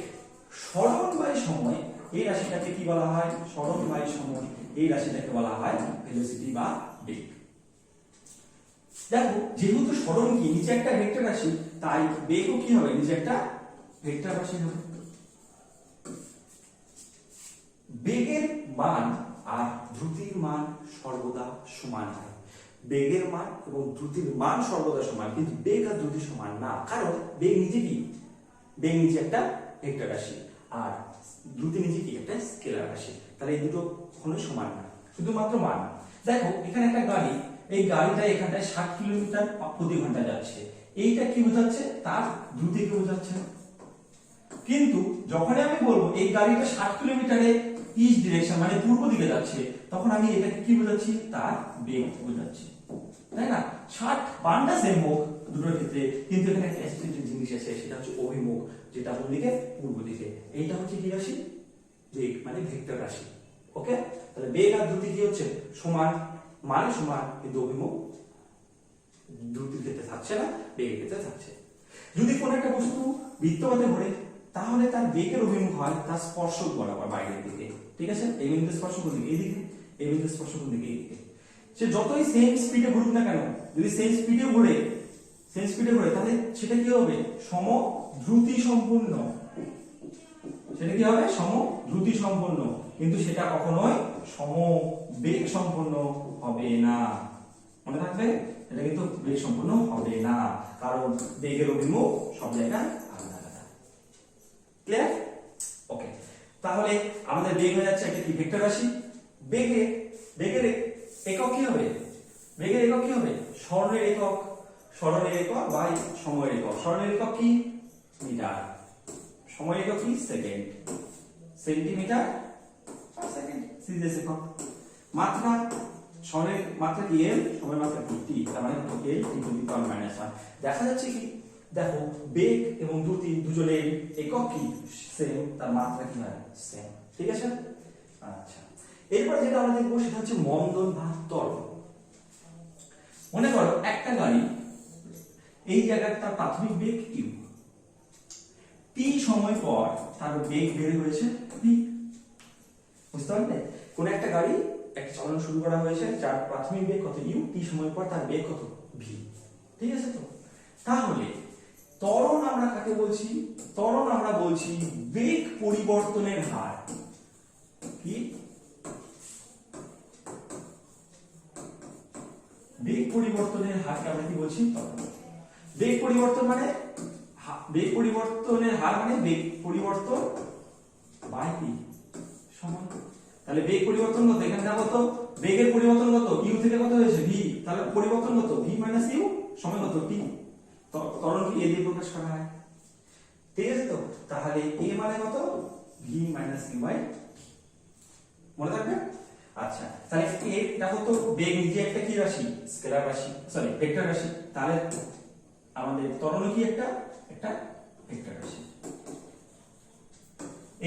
[SPEAKER 1] সরণ বাই সময় এই রাশিটাকে কি বলা হয়? সরণ বাই সময় এই রাশিটাকে বলা হয় ভেলোসিটি বা বেগ। দেখো যেহেতু সরণ কি নিচে একটা ভেক্টর রাশি, তাই বেগও কি হবে? নিচে একটা ভেক্টর রাশি হবে। বেগের মান আর দ্রুতির মান সর্বদা সমান হয়। বেগের মান এবং দ্রুতির মান সর্বদা সমান, কিন্তু বেগ আর দ্রুতি সমান না। কারণ বেগ নিচে কি? বেগ নিচে একটা ভেক্টর রাশি, আর দ্রুতি নিচে কি? একটা স্কেলার রাশি। তাহলে এই দুটো কখনোই সমান না, শুধুমাত্র মান। দেখো এখানে একটা গাড়ি, এই গাড়িটা এখানটায় 60 কিলোমিটার প্রতি ঘন্টা যাচ্ছে। এইটা কি বোঝাচ্ছে? তার দ্রুতিকে বোঝাচ্ছে। কিন্তু যখন আমি বলবো এই গাড়িটা 60 কিলোমিটারে ইস্ট ডিরেকশন মানে পূর্ব দিকে যাচ্ছে, তখন আমি এটাকে কি বোঝাচ্ছি? তার বেগ বোঝাচ্ছি, তাই না? 60 বানটা সেম হোক দুটোর ক্ষেত্রে, কিন্তু এখানে একটা স্পেসিফিক জিনিস আছে, সেটা হচ্ছে অভিমুখ, যেটা কোন দিকে? পূর্ব দিকে। এইটা হচ্ছে কি রাশি? বেগ মানে ভেক্টর রাশি। ওকে, তাহলে বেগ আর দ্রুতি কি হচ্ছে? সমান, মানে সমান, কিন্তু অভিমুখ দ্রুতির ক্ষেত্রে থাকছে না, বেগের ক্ষেত্রে থাকছে। যদি কোন একটা বস্তু বৃত্তপথে ঘোরে, তাহলে তার বেগের অভিমুখ হয় তার স্পর্শক বরাবর বাইরের দিকে, ঠিক আছে? এই বিন্দু স্পর্শ কোন দিকে? এইদিকে। এই বিন্দু স্পর্শ কোন দিকে? এইদিকে। সে যতই সেম স্পিডে ঘুরুক না কেন, যদি সেম স্পিডে ঘোরে তাহলে সেটা কি হবে? সমদ্রুতি সম্পূর্ণ। সেটা কি হবে? সমদ্রুতি সম্পূর্ণ। কিন্তু সেটা কখনোই সমবেগ সম্পূর্ণ হবে না। মনে রাখবে, এটা কিন্তু বেগ সম্পূর্ণ হবে না, কারণ বেগের অভিমুখ সব জায়গায় আলাদা আলাদা। ক্লিয়ার? ওকে, তাহলে আমাদের বেগ হয়ে যাচ্ছে একটা কি ভেক্টর রাশি। বেগের একক কি হবে? বেগের একক কি হবে? স্মরণের একক বাই সময়ের একক। স্মরণের একক কি? মিটার। সময়ের একক কি? Second. Centimetre per second serious একক। মাত্রা, স্মরণের মাত্রা কি? এল। সময়ের মাত্রা কি? টি। তার মানে এল ইনটু দি পাওয়ার -1। দেখা যাচ্ছে কি? দেখো, বেগ এবং দ্রুতি দুজনের একক কি? সেম, তার মাত্রা কি হয়? সেম। ঠিক আছে? আচ্ছা, এরপর যেটা আমরা দেখবো সেটা হচ্ছে মন্দন বা ত্বরণ। মনে করো একটা গাড়ি, এই জায়গায় তার প্রাথমিক বেগ ইউ, টি সময় পর তার বেগ বেড়ে হয়েছে ভি। বুঝতে পারলে? কোন একটা গাড়ি একটা চলন শুরু করা হয়েছে, যার প্রাথমিক বেগ কত? ইউ। টি সময় পর তার বেগ কত? ভি। ঠিক আছে তো? তাহলে ত্বরণ আমরা কাকে বলছি? ত্বরণ আমরা বলছি বেগ পরিবর্তনের হার। কি? বেগ পরিবর্তনের হারকে আমরা কি বলছি? ত্বরণ। বেগ পরিবর্তন মানে বেগ পরিবর্তনের হার মানে বেগ পরিবর্তন বাই কি? সময়। তাহলে বেগ পরিবর্তন কত? এখানে দেখো তো, বেগের পরিবর্তন কত? ইউ থেকে কত হয়েছে? ভি। তাহলে পরিবর্তন কত? V minus u. সময় কত? টি। ত্বরণ কি এ দিয়ে প্রকাশ করা হয়? ঠিক আছে তো? তাহলে এ মানে কত? V minus u by. মনে থাকবে? আচ্ছা, তাহলে এ দেখো তো, বেগ নিজে একটা কি রাশি? স্কেলার রাশি, সরি ভেক্টর রাশি। তাহলে আমাদের ত্বরণ কি? একটা ভেক্টর রাশি।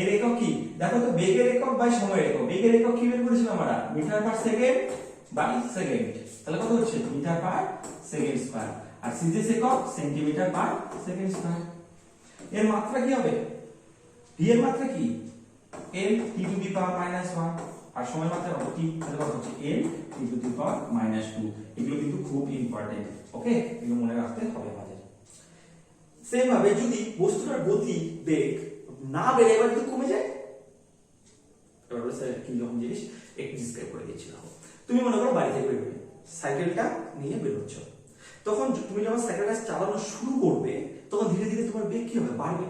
[SPEAKER 1] এর একক কি? দেখো তো, বেগের একক বাই সময়ের একক। বেগের একক কি বের করেছিলাম আমরা? Metre per second by second. তাহলে কত হচ্ছে? Metre per second square. আর সিজিএস একক সেন্টিমিটার পার সেকেন্ড স্কয়ার। এর মাত্রা কি হবে? ভি এর মাত্রা কি? m টি টু দি পাওয়ার -1। আর সময় মাত্রা কত? টি। তাহলে কত হচ্ছে? m টি টু দি পাওয়ার -2। এগুলো কিন্তু খুব ইম্পর্টেন্ট। ওকে, এগুলো মনে রাখতে হবে আমাদের। সেম ভাবে যদি বস্তুটার গতি বেগ না বেড়ে এবার যদি কমে যায়, এবার স্যার কি রকম জিনিস একটু ডিসক্রাইব করে দিয়েছি। তুমি মনে করো বাড়ি থেকে বেরোবে, সাইকেলটা নিয়ে বেরোচ্ছ, তখন তুমি যখন সাইকেলটা চালানো শুরু করবে তখন ধীরে ধীরে তোমার বেগ কি হবে? বাড়বে।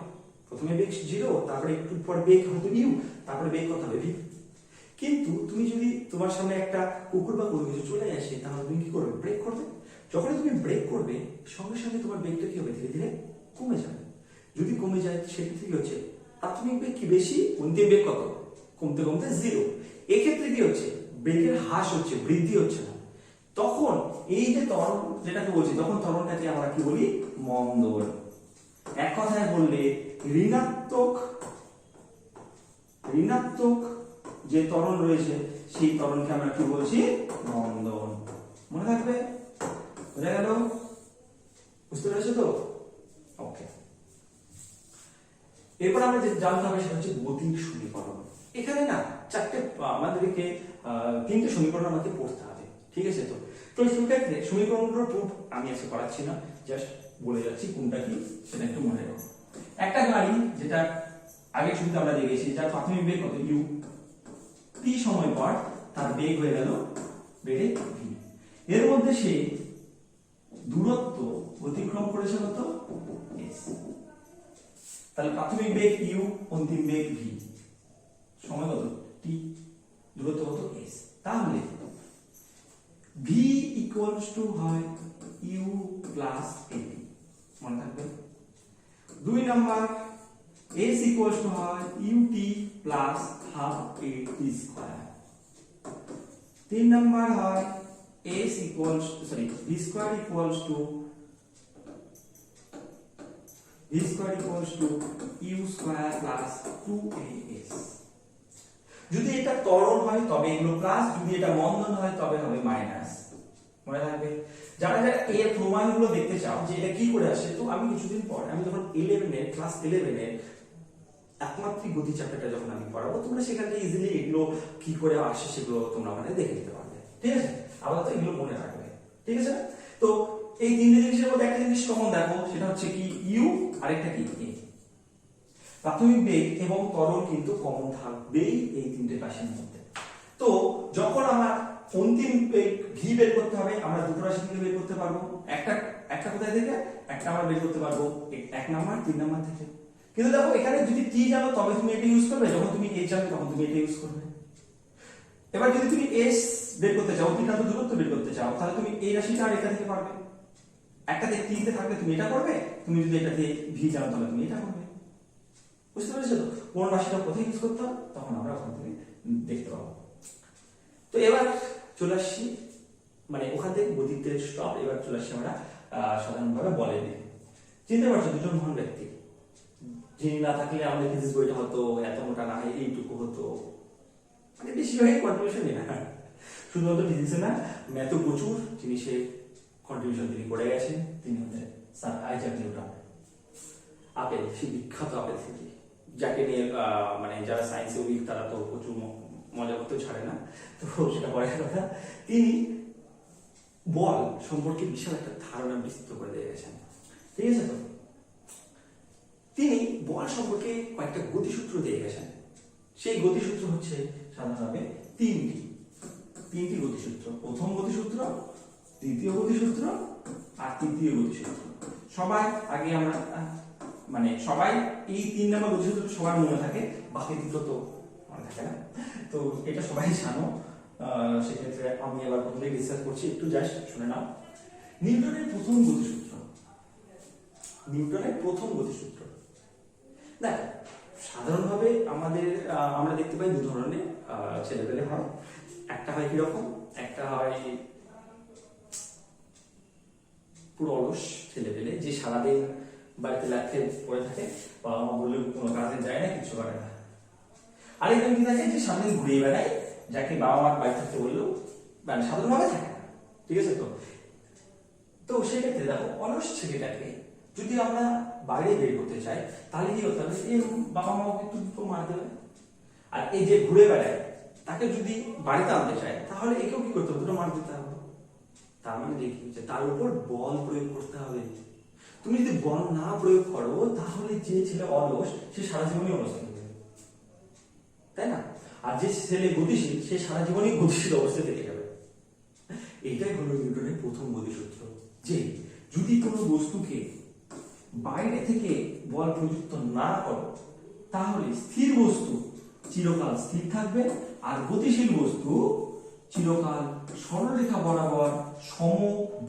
[SPEAKER 1] প্রথমে বেগ 0, তারপরে একটু পর বেগ হয়তো ইউ, তারপরে বেগ কত হবে? ভি। কিন্তু তুমি যদি তোমার সামনে একটা কুকুর বা কোনো কিছু চলে আসে, তাহলে তুমি কি করবে? ব্রেক করবে। যখন তুমি ব্রেক করবে সঙ্গে সঙ্গে তোমার বেগটা কি হবে? ধীরে ধীরে কমে যাবে। যদি কমে যায় সেক্ষেত্রে কি হচ্ছে? প্রাথমিক বেগ কি বেশি, অন্তিম বেগ কত? কমতে কমতে 0। এক্ষেত্রে কি হচ্ছে? বেগের হ্রাস হচ্ছে, বৃদ্ধি হচ্ছে না। তখন এই যে ত্বরণ যেটাকে বলছি, তখন ত্বরণটাকে আমরা কি বলি? মন্দন। এক কথায় বললে ঋণাত্মক যে ত্বরণ রয়েছে সেই ত্বরণকে আমরা কি বলছি? মন্দন। মনে থাকবে? বোঝা গেল? বুঝতে পেরেছো তো? ওকে, এরপর আমরা যে জানতে হবে সেটা হচ্ছে গতির সমীকরণ। এখানে না আমাদেরকে 3টে সমীকরণ আমাকে পড়তে হবে। ঠিক আছে তো? তো সেক্ষেত্রে সমীকরণগুলোর প্রুফ আমি আজকে করাচ্ছি না, জাস্ট বলে যাচ্ছি কোনটা কি সেটা একটু মনে রাখো। একটা গাড়ি, যেটা আগের ছবিতে আমরা দেখেছি, যার প্রাথমিক বেগ কত? ইউ। টি সময় পর তার বেগ হয়ে গেল বেড়ে ভি। এর মধ্যে সে দূরত্ব অতিক্রম করেছে কত? এস। তাহলে প্রাথমিক বেগ ইউ, অন্তিম বেগ ভি, সময় কত? টি, দূরত্ব কত? এস। তাহলে ভি ইকুয়ালস টু হয় ইউ প্লাস এটি। মনে থাকবে? 2 নাম্বার, এস ইকুয়ালস টু হয় u t plus half at square. 3 number হয় s equals v square equals to u square plus 2as। যদি এটা ত্বরণ হয় তবে এগুলো প্লাস, যদি এটা মন্দন হয় তবে হবে মাইনাস। মনে রাখবে? যারা যারা এর প্রমাণগুলো দেখতে চাও যে এটা কি করে আসে, তো আমি কিছুদিন পর, আমি যখন ক্লাস 11 এর
[SPEAKER 2] একমাত্রিক গতি চ্যাপ্টারটা যখন আমি পড়াবো তোমরা সেখান থেকে ইজিলি এগুলো কি করে আসে সেগুলো তোমরা মানে দেখে নিতে পারবে।
[SPEAKER 1] ঠিক আছে, আপাতত এগুলো মনে রাখবে। ঠিক আছে, তো এই তিনটে জিনিসের মধ্যে একটা জিনিস কমন দেখো, সেটা হচ্ছে কি ইউ, আরেকটা কি এ। প্রাথমিক বেগ এবং ত্বরণ কিন্তু কমন থাকবেই এই তিনটে রাশির মধ্যে। তো যখন আমার অন্তিম বেগ ভি বের করতে হবে, আমরা দুটো রাশি থেকে বের করতে পারবো। একটা একটা কোথায় থেকে, একটা আমরা বের করতে পারবো 1 নাম্বার 3 নাম্বার থেকে। কিন্তু দেখো এখানে যদি টি জানো তবে তুমি এটা ইউজ করবে, যখন তুমি এ জানো তখন তুমি এটা ইউজ করবে। এবার যদি তুমি এস বের করতে চাও, অতিক্রান্ত দূরত্ব বের করতে চাও, তাহলে তুমি এই রাশিটা আর এটা থেকে পারবে। একটাতে টি তে থাকলে তুমি এটা করবে, তুমি যদি এটাতে ভি জানো তাহলে তুমি এটা করবে। বুঝতে পেরেছো তো কোন রাশিটা কোথায় ইউজ করতে হবে, তখন আমরা ওখান থেকে দেখতে পাবো।
[SPEAKER 2] তো এবার চলে আসছি মানে ওখান থেকে গতিতে স্টপ, এবার চলে আসছি আমরা সাধারণভাবে বলের দিকে। চিনতে পারছো দুজন মহান ব্যক্তি, যিনি না থাকলে আমাদের ফিজিক্স বইটা হতো এত মোটা না হয় এইটুকু হতো, মানে বেশিরভাগই কন্ট্রিবিউশনই না, শুধুমাত্র ফিজিক্সে না ম্যাথও প্রচুর জিনিসে কন্ট্রিবিউশন তিনি করে গেছেন। তিনি হচ্ছেন স্যার আইজাক নিউটন। আপেল, সেই বিখ্যাত আপেল থেকে, যাকে নিয়ে মানে যারা সায়েন্সে উইক তারা তো প্রচুর মজা করতেও ছাড়ে না, তো সেটা পরের কথা। তিনি বল সম্পর্কে বিশাল একটা ধারণা বিস্তৃত করে দিয়ে গেছেন। ঠিক আছে, তো তিনি বল সম্পর্কে কয়েকটা গতিসূত্র দিয়ে গেছেন।
[SPEAKER 1] সেই গতিসূত্র হচ্ছে সাধারণভাবে তিনটি গতিসূত্র। প্রথম গতিসূত্র, দ্বিতীয় গতিসূত্র আর তৃতীয় গতিসূত্র। সবাই আগে আমরা মানে সবাই এই 3 নম্বর গতিসূত্র সবার মনে থাকে, বাকি দুটো তো মনে থাকে না। তো এটা সবাই জানো, সেক্ষেত্রে আমি এবার প্রথমে ডিসকাস করছি, একটু জাস্ট শুনে নাও। নিউটনের প্রথম গতিসূত্র,
[SPEAKER 2] নিউটনের প্রথম গতিসূত্র দেখো সাধারণভাবে আমরা দেখতে পাই দু ধরনের ছেলেপেলে হয়। একটা হয় কিরকম, একটা হয় পুরো অলস ছেলেপেলে, যে সারাদিন বাড়িতে ল্যাপটপ পড়ে থাকে, বাবা মা বললেও কোনো কাজে যায় না, কিছু করে না।
[SPEAKER 1] আরেকজন কি থাকে, যে সারাদিন ঘুরে বেড়ায়, যাকে বাবা মা বাড়ি থাকতে বললেও মানে সাধারণভাবে থাকে না। ঠিক আছে, তো তো সেক্ষেত্রে দেখো অলস ছেলেটাকে যদি আমরা বাইরে বের করতে চাই, তাহলে কি করতে হবে, এই বাবা মা ওকে একটু মার দেবে। আর এই যে ঘুরে বেড়ায় তাকে যদি বাড়িতে আনতে চায়, তাহলে একেও কি করতে হবে, দুটো মার দিতে হবে।
[SPEAKER 2] তার মানে দেখি যে তার উপর বল প্রয়োগ করতে হবে। তুমি যদি বল না প্রয়োগ করো
[SPEAKER 1] তাহলে যে ছেলে অলস সে সারা জীবনই অলস থাকবে, তাই না? আর যে ছেলে গতিশীল সে সারা জীবনই গতিশীল অবস্থায় থেকে যাবে।
[SPEAKER 2] এটাই হলো নিউটনের প্রথম গতিসূত্র,
[SPEAKER 1] যে যদি কোনো বস্তুকে বাইরে থেকে বল প্রযুক্ত না করো, তাহলে স্থির বস্তু চিরকাল স্থির থাকবে, আর গতিশীল বস্তু চিরকাল সরলরেখা বরাবর সম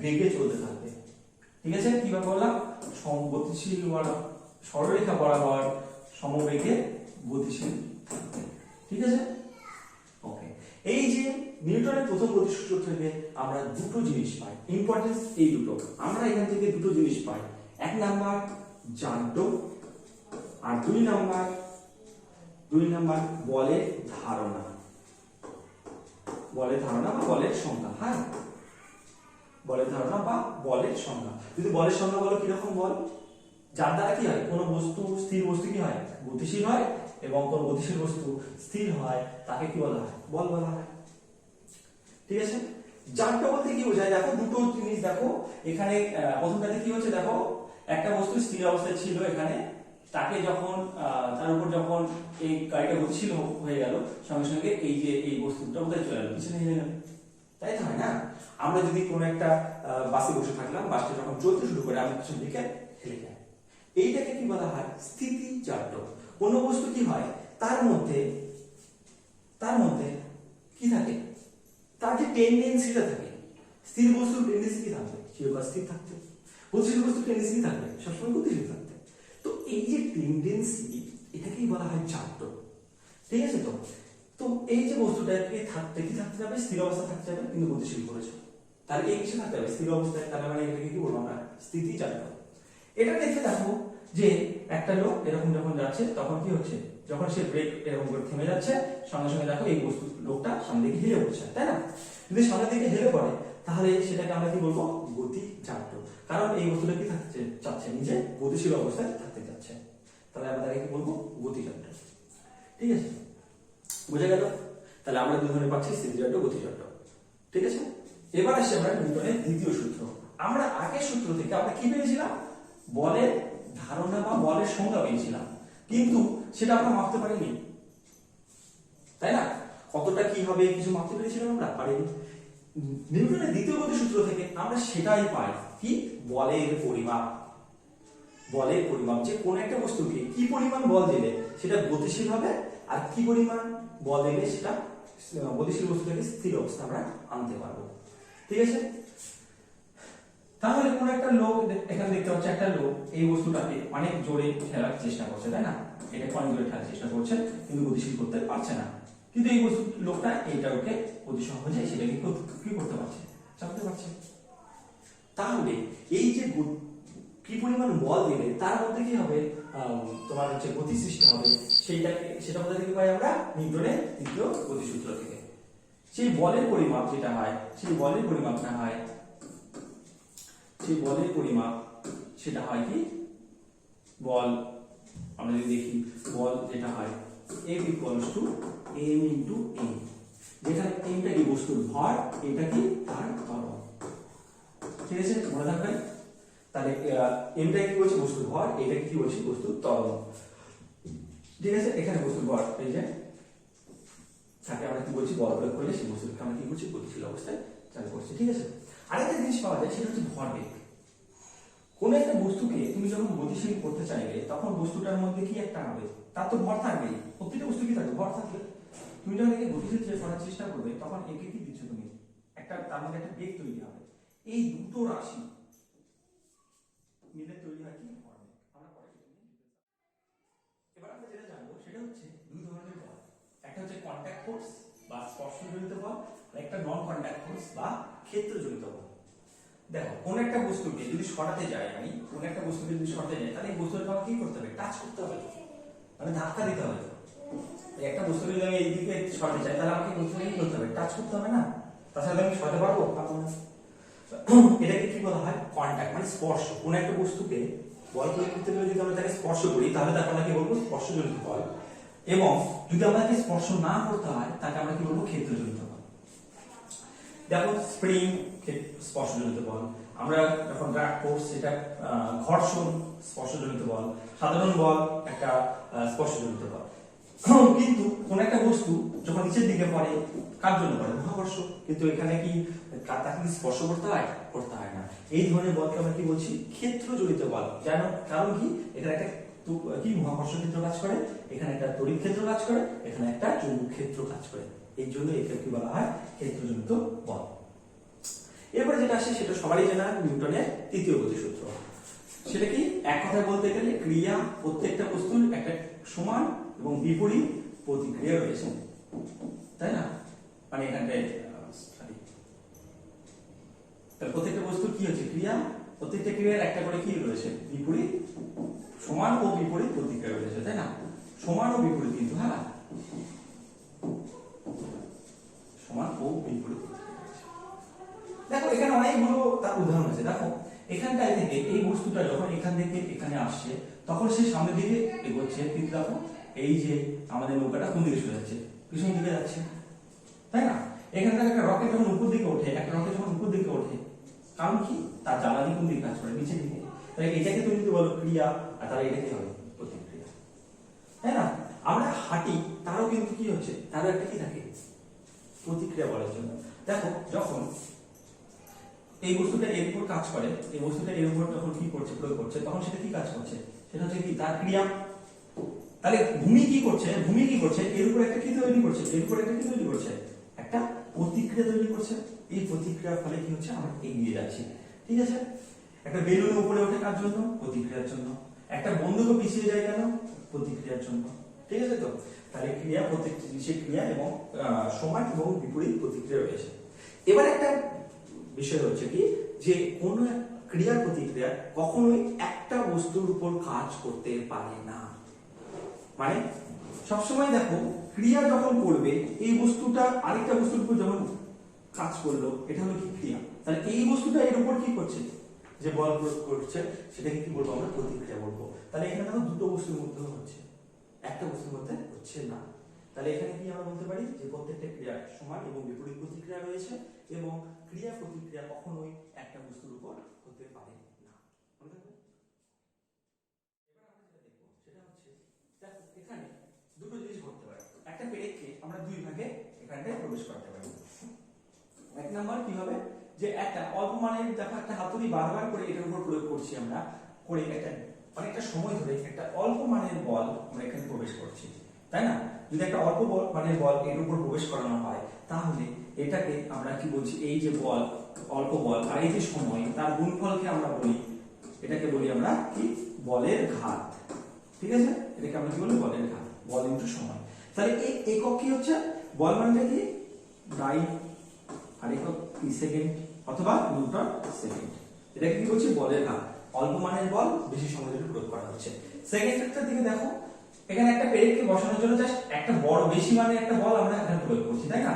[SPEAKER 1] বেগে চলতে থাকবে। ঠিক আছে, কিভাবে বললাম, গতিশীল সরলরেখা বরাবর সমবেগে গতিশীল থাকবে। ঠিক আছে, ওকে। এই যে নিউটনের প্রথম গতিসূত্র থেকে আমরা দুটো জিনিস পাই, ইম্পর্টেন্স এই দুটো। আমরা এখান থেকে দুটো জিনিস পাই, 1 নাম্বার জাড্য, আর 2 নাম্বার বলের ধারণা, বলের ধারণা বা বলের সংজ্ঞা। হ্যাঁ, বলের ধারণা বা বলের সংজ্ঞা। যদি বলের সংজ্ঞা বলো কিরকম বল, যার দ্বারা কি হয়, কোনো বস্তু স্থির বস্তু কি হয়, গতিশীল হয়, এবং কোনো গতিশীল বস্তু স্থির হয়, তাকে কি বলা হয়, বল বলা হয়। ঠিক আছে, জাড্য বলতে কি বোঝায়, দেখো দুটো জিনিস দেখো এখানে। প্রথমটাতে কি হচ্ছে, দেখো একটা বস্তু স্থির অবস্থায় ছিল এখানে, তাকে যখন তার উপর যখন এই গাড়িটা গতিশীল হয়ে গেল, সঙ্গে সঙ্গে এই যে এই বস্তুটা কোথায় চলে গেল, পিছনে হেলে গেল, তাই তো হয় না? আমরা যদি কোনো একটা বাসে বসে থাকলাম, বাসটা যখন চলতে শুরু করে আমি পিছন দিকে হেলে যাই, এইটাকে কি বলা হয়, স্থিতি জাড্য। কোনো বস্তু কি হয়, তার মধ্যে কি থাকে, তার যে টেন্ডেন্সিটা থাকে, স্থির বস্তুর টেন্ডেন্সি কি থাকবে, চিরকাল স্থির থাকতে, গতিশীল বস্তুর টেন্ডেন্সি কি থাকবে, সবসময় গতিশীল থাকতে। তো এই যে টেন্ডেন্সি, এটাকেই বলা হয় জাড্য। ঠিক আছে, তো তো এই যে বস্তুটাকে থাকতে যাবে, স্থির অবস্থা থাকতে যাবে, কিন্তু গতিশীল করেছে, তাহলে এই কিছু থাকতে হবে স্থির অবস্থায়, তাহলে মানে এটাকে কি বলবো আমরা, স্থিতি জাড্য। এটা দেখে দেখো যে একটা লোক এরকম যখন যাচ্ছে, তখন কি হচ্ছে, যখন সে ব্রেক এরকম করে থেমে যাচ্ছে, সঙ্গে সঙ্গে দেখো এই বস্তু লোকটা সামনে দিকে হেলে পড়ছে, তাই না? যদি সামনের দিকে হেলে পড়ে, তাহলে সেটাকে আমরা কি বলবো, গতি জাড্য। কারণ এই বস্তুটা কি থাকতে চাচ্ছে, নিজে গতিশীল অবস্থায় থাকতে চাচ্ছে।
[SPEAKER 2] তাহলে আমরা তাকে কি বলবো, গতিজট। ঠিক আছে, বোঝা গেল? তাহলে আমরা দুই ধরনের পাচ্ছি, স্থিতিজট, গতিজট। ঠিক আছে,
[SPEAKER 1] এবার আসি আমরা নিউটনের দ্বিতীয় সূত্র। আমরা আগের সূত্র থেকে আমরা কি পেয়েছিলাম, বলের ধারণা বা বলের সংজ্ঞা পেয়েছিলাম, কিন্তু সেটা আমরা মাপতে পারিনি, তাই না?
[SPEAKER 2] কতটা কি হবে কিছু মাপতে পেরেছিলাম আমরা, পারিনি।
[SPEAKER 1] নিউটনের দ্বিতীয় গতিসূত্র থেকে আমরা সেটাই পাই, কি, বলের পরিমাপ।
[SPEAKER 2] বলের পরিমাপ, যে কোন একটা বস্তুকে কি পরিমাণ বল দিলে সেটা গতিশীল হবে, আর কি পরিমাণ বল দিলে সেটা গতিশীল বস্তুটাকে স্থির অবস্থা আমরা আনতে পারবো। ঠিক আছে,
[SPEAKER 1] তাহলে কোন একটা লোক, এখানে দেখতে পাচ্ছি একটা লোক এই বস্তুটাকে অনেক জোরে ঠেলার চেষ্টা করছে, তাই না? এটাকে অনেক জোরে ঠেলার চেষ্টা করছে, কিন্তু গতিশীল করতে পারছে না। কিন্তু এই বস্তু লোকটা এইটাকে অতি সহজে সেটাকে কি করতে পারছে, চাপতে পারছে।
[SPEAKER 2] তাহলে এই যে কি পরিমাণ বল দিলে তার মধ্যে কি হবে, তোমার হচ্ছে গতি সৃষ্টি হবে, সেটা কোথা থেকে পাই আমরা, নিউটনের দ্বিতীয় গতিসূত্র থেকে।
[SPEAKER 1] সেই বলের পরিমাপ যেটা হয়, সেই বলের পরিমাপটা হয়, সেটা হয় কি, বল, আমরা যদি দেখি বল যেটা হয় F equals to m into a, যেখানে mটা কি বস্তুর ভর, এটা কি তার ত্বরণ। ঠিক আছে, মনে রাখবেন। তাহলে mটা কি বলছে, বস্তুর ভর, এটা কি বলছে, বস্তুর ত্বরণ। ঠিক আছে, এখানে বস্তুর ভর এই যে তাকে আমরা কি বলছি, বল প্রয়োগ করলে সেই বস্তুকে আমরা কি করছি, গতিশীল অবস্থায় চালু করছি। ঠিক আছে, আরেকটা জিনিস পাওয়া যায়, সেটা হচ্ছে ভরবেগ। কোন একটা বস্তুকে তুমি যখন গতিশীল করতে চাইবে, তখন বস্তুটার মধ্যে কি একটা হবে, তার তো ভর থাকবেই, প্রত্যেকটা বস্তু কি থাকবে, ভর থাকবে। তুমি যখন একে গতিশীল করার চেষ্টা করবে, তখন একে কি দিচ্ছ তুমি, একটা তার মধ্যে একটা বেগ তৈরি হবে। এই দুটো রাশি মিলে তৈরি হয় কি, ভরবেগ। আমরা পরে সেটা নিয়ে এবার আমরা যেটা জানবো সেটা হচ্ছে দুই ধরনের বল, একটা হচ্ছে কন্ট্যাক্ট ফোর্স বা স্পর্শজনিত বল, আর একটা নন কন্ট্যাক্ট ফোর্স বা ক্ষেত্রজনিত বল। দেখো, কোন একটা বস্তুকে যদি সরাতে যাই আমি, কোন একটা বস্তুকে যদি সরাতে যাই, তাহলে এই বস্তুটা আমাকে কি করতে হবে, টাচ করতে হবে, মানে ধাক্কা দিতে হবে। একটা বস্তুকে যদি আমি এইদিকে সরাতে চাই, তাহলে আমাকে বস্তুকে কি করতে হবে, টাচ করতে হবে না, তাছাড়া আমি সরাতে পারবো, পারবো না। এটাকে কি বলা হয়, কন্ট্যাক্ট, মানে স্পর্শ। কোন একটা বস্তুকে বল প্রয়োগ করতে গেলে যদি আমরা তাকে স্পর্শ করি, তাহলে তাকে আমরা কি বলবো, স্পর্শজনিত বল। এবং যদি আমাকে স্পর্শ না করতে হয়, তাকে আমরা কি বলবো, ক্ষেত্রজনিত বল। দেখো, স্প্রিং স্পর্শজনিত বল, আমরা যখন ড্রাগ ফোর্স, সেটা ঘর্ষণ স্পর্শজনিত বল, সাধারণ বল একটা স্পর্শজনিত বল। কিন্তু কোন একটা বস্তু যখন নিচের দিকে পড়ে, কার জন্য পড়ে, মহাকর্ষ, কিন্তু এখানে কি তাকে কি স্পর্শ করতে হয়, করতে হয় না। এই ধরনের বলকে আমরা কি বলছি, ক্ষেত্রজনিত বল। জানো কারণ কি, এখানে একটা কি মহাকর্ষ ক্ষেত্র কাজ করে, এখানে একটা তড়িৎ ক্ষেত্র কাজ করে, এখানে একটা চৌম্বক ক্ষেত্র কাজ করে, এই জন্য একে কি বলা হয়, ক্ষেত্রজনিত বল। এরপরে যেটা আসে সেটা সবারই জানা, নিউটনের তৃতীয় গতিসূত্র। সেটা কি, এক কথায় বলতে গেলে ক্রিয়া, প্রত্যেকটা বস্তুর একটা সমান এবং বিপরীত প্রতিক্রিয়া রয়েছে, তাই না? মানে এখানটায় প্রত্যেকটা বস্তুর কি হচ্ছে, ক্রিয়া, প্রত্যেকটা ক্রিয়ার একটা করে কি রয়েছে, বিপরীত, সমান ও বিপরীত প্রতিক্রিয়া রয়েছে, তাই না? সমান ও বিপরীত, কিন্তু হ্যাঁ, সমান ও বিপরীত। দেখো, এখানে অনেকগুলো তার উদাহরণ আছে। দেখো, এখানটায় থেকে এই বস্তুটা যখন এখান থেকে এখানে আসছে, তখন সে সামনের দিকে এগোচ্ছে, কিন্তু দেখো এই যে আমাদের নৌকাটা কোন দিকে সরে যাচ্ছে, পিছন দিকে যাচ্ছে, তাই না? এখানকার একটা রকেট যখন উপর দিকে ওঠে, একটা রকেট যখন উপর দিকে ওঠে, কারণ কি, তার জ্বালানি কোন দিকে কাজ করে, নিচের দিকে। তাই এটাকে তুমি যদি বলো ক্রিয়া, আর তাহলে এটা কি হবে, প্রতিক্রিয়া, তাই না? আমরা হাঁটি, তারও কিন্তু কি হচ্ছে, তারও একটা কি থাকে, প্রতিক্রিয়া বলার জন্য। দেখো, যখন এই বস্তুটা এর উপর কাজ করে, এই বস্তুটা এর উপর যখন কি করছে, প্রয়োগ করছে, তখন সেটা কি কাজ করছে, সেটা হচ্ছে কি, তার ক্রিয়া। তাহলে ভূমি কি করছে, এর উপর একটা কি তৈরি করছে, এর উপর একটা কি তৈরি করছে, একটা প্রতিক্রিয়া তৈরি করছে। এই প্রতিক্রিয়ার ফলে কি হচ্ছে, আমরা এগিয়ে যাচ্ছি। ঠিক আছে, একটা বেলুন উপরে ওঠে কার জন্য, প্রতিক্রিয়ার জন্য। একটা বন্দুকও পিছিয়ে যায় কেন, প্রতিক্রিয়ার জন্য। ঠিক আছে তো, তাহলে ক্রিয়া, প্রতিক্রিয়া, ক্রিয়া এবং সমান এবং বিপরীত প্রতিক্রিয়া রয়েছে। এবার একটা বিষয় হচ্ছে কি, যে কোন ক্রিয়ার প্রতিক্রিয়া কখনোই একটা বস্তুর উপর কাজ করতে পারে না। মানে সবসময় দেখো, ক্রিয়া যখন করবে, এই বস্তুটা আরেকটা বস্তুর উপর যখন কাজ করলো, এটা হলো কি, ক্রিয়া। তাহলে এই বস্তুটা এর উপর কি করছে,
[SPEAKER 2] যে বল প্রয়োগ করছে সেটাকে কি বলবো আমরা প্রতিক্রিয়া বলবো। তাহলে এখানে দেখো দুটো বস্তুর মধ্যে হচ্ছে, একটা বস্তুর মধ্যে হচ্ছে না। তাহলে এখানে কি আমরা বলতে পারি যে প্রত্যেকটা ক্রিয়ার সমান এবং বিপরীত প্রতিক্রিয়া রয়েছে এবং ক্রিয়া প্রতিক্রিয়া কখনোই একটা বস্তুর উপর হতে পারে না। মনে থাকবে? এবার আমরা যেটা দেখবো সেটা হচ্ছে দেখো এখানে দুটো জিনিস ঘটতে পারে। একটা পেরেককে আমরা দুই ভাগে এখানটায় প্রবেশ করতে পারি। এক নাম্বার কি হবে যে একটা অল্প মানের দেখো একটা হাতুড়ি বারবার করে এটার উপর প্রয়োগ করছি আমরা, করে একটা অনেকটা সময় ধরে একটা অল্প মানের বল আমরা এখানে প্রবেশ করছি, তাই না? যদি একটা অল্প মানের বল এর উপর প্রবেশ করানো হয় তাহলে এটাকে আমরা কি বলছি, এই যে বল অল্প বল আর এই যে সময় তার গুণফলকে আমরা বলি, এটাকে বলি আমরা কি বলের ঘাত। ঠিক আছে, এটাকে আমরা কি বলি বলের ঘাত, বল ইনটু সময়। তাহলে এই একক কি হচ্ছে, বল মানটা কি ডাই আর একক কি সেকেন্ড অথবা নিউটন সেকেন্ড। এটাকে কি বলছি বলের ঘাত, অল্প মানের বল বেশি সময় ধরে প্রয়োগ করা হচ্ছে। সেকেন্ড ফ্যাক্টর দিকে দেখো, এখানে একটা পেরেককে বসানোর জন্য জাস্ট একটা বড় বেশি মানের একটা বল আমরা এখানে প্রয়োগ করছি, তাই না?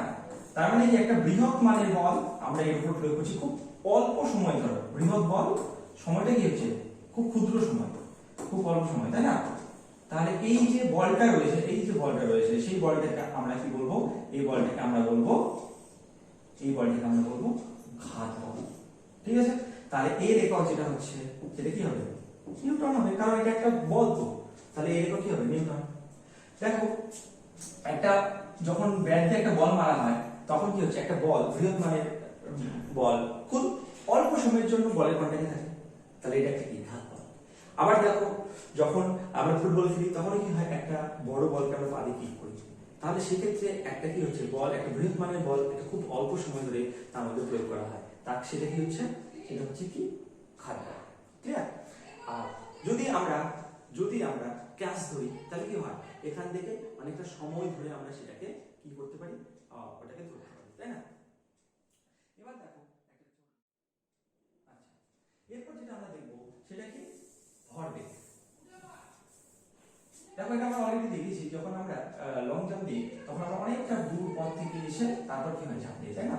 [SPEAKER 2] তার মানে কি একটা বৃহৎ মানের বল আমরা এর উপর প্রয়োগ করছি খুব অল্প সময় ধরে। বৃহৎ বল সময়টা কি হচ্ছে খুব ক্ষুদ্র সময়, খুব অল্প সময়, তাই না? তাহলে এই যে বলটা রয়েছে, এই যে বলটা রয়েছে সেই বলটাকে আমরা কি বলবো, এই বলটাকে আমরা বলবো, এই বলটাকে আমরা বলবো ঘাত বল। ঠিক আছে, তাহলে এর একক যেটা হচ্ছে সেটা কি হবে নিউটন হবে, কারণ এটা একটা বল তো। তাহলে এর একক কি হবে নিউটন। দেখো একটা যখন ব্যাট দিয়ে একটা বল মারা হয় তখন কি হচ্ছে, একটা বল বৃহৎ মানের বল খুব অল্প সময়ের জন্য বলের কন্টাক্টে থাকে, তাহলে এটা একটা কি ঘাত বল। আবার দেখো যখন আমরা ফুটবল খেলি তখন কি হয়, একটা বড় বলকে আমরা পা দিয়ে কিক করি, তাহলে সেক্ষেত্রে একটা কি হচ্ছে বল, একটা বৃহৎ মানের বল এটা খুব অল্প সময় ধরে তার মধ্যে প্রয়োগ করা হয়, তার সেটা কি হচ্ছে, সেটা হচ্ছে কি ঘাত বল। ক্লিয়ার? আর যদি আমরা ক্যাচ ধরি তাহলে কি হয়, এখান থেকে অনেকটা সময় ধরে আমরা সেটাকে কি করতে পারি, ওটাকে ধরতে পারি, তাই না? এবার দেখো আচ্ছা, এরপর যেটা আমরা দেখবো সেটা কি ভরবেগ। দেখো এটা আমরা অলরেডি দেখেছি, যখন আমরা লং জাম্প দিই তখন আমরা অনেকটা দূর পথ থেকে এসে তারপর কি হয় ঝাঁপ দিই, তাই না?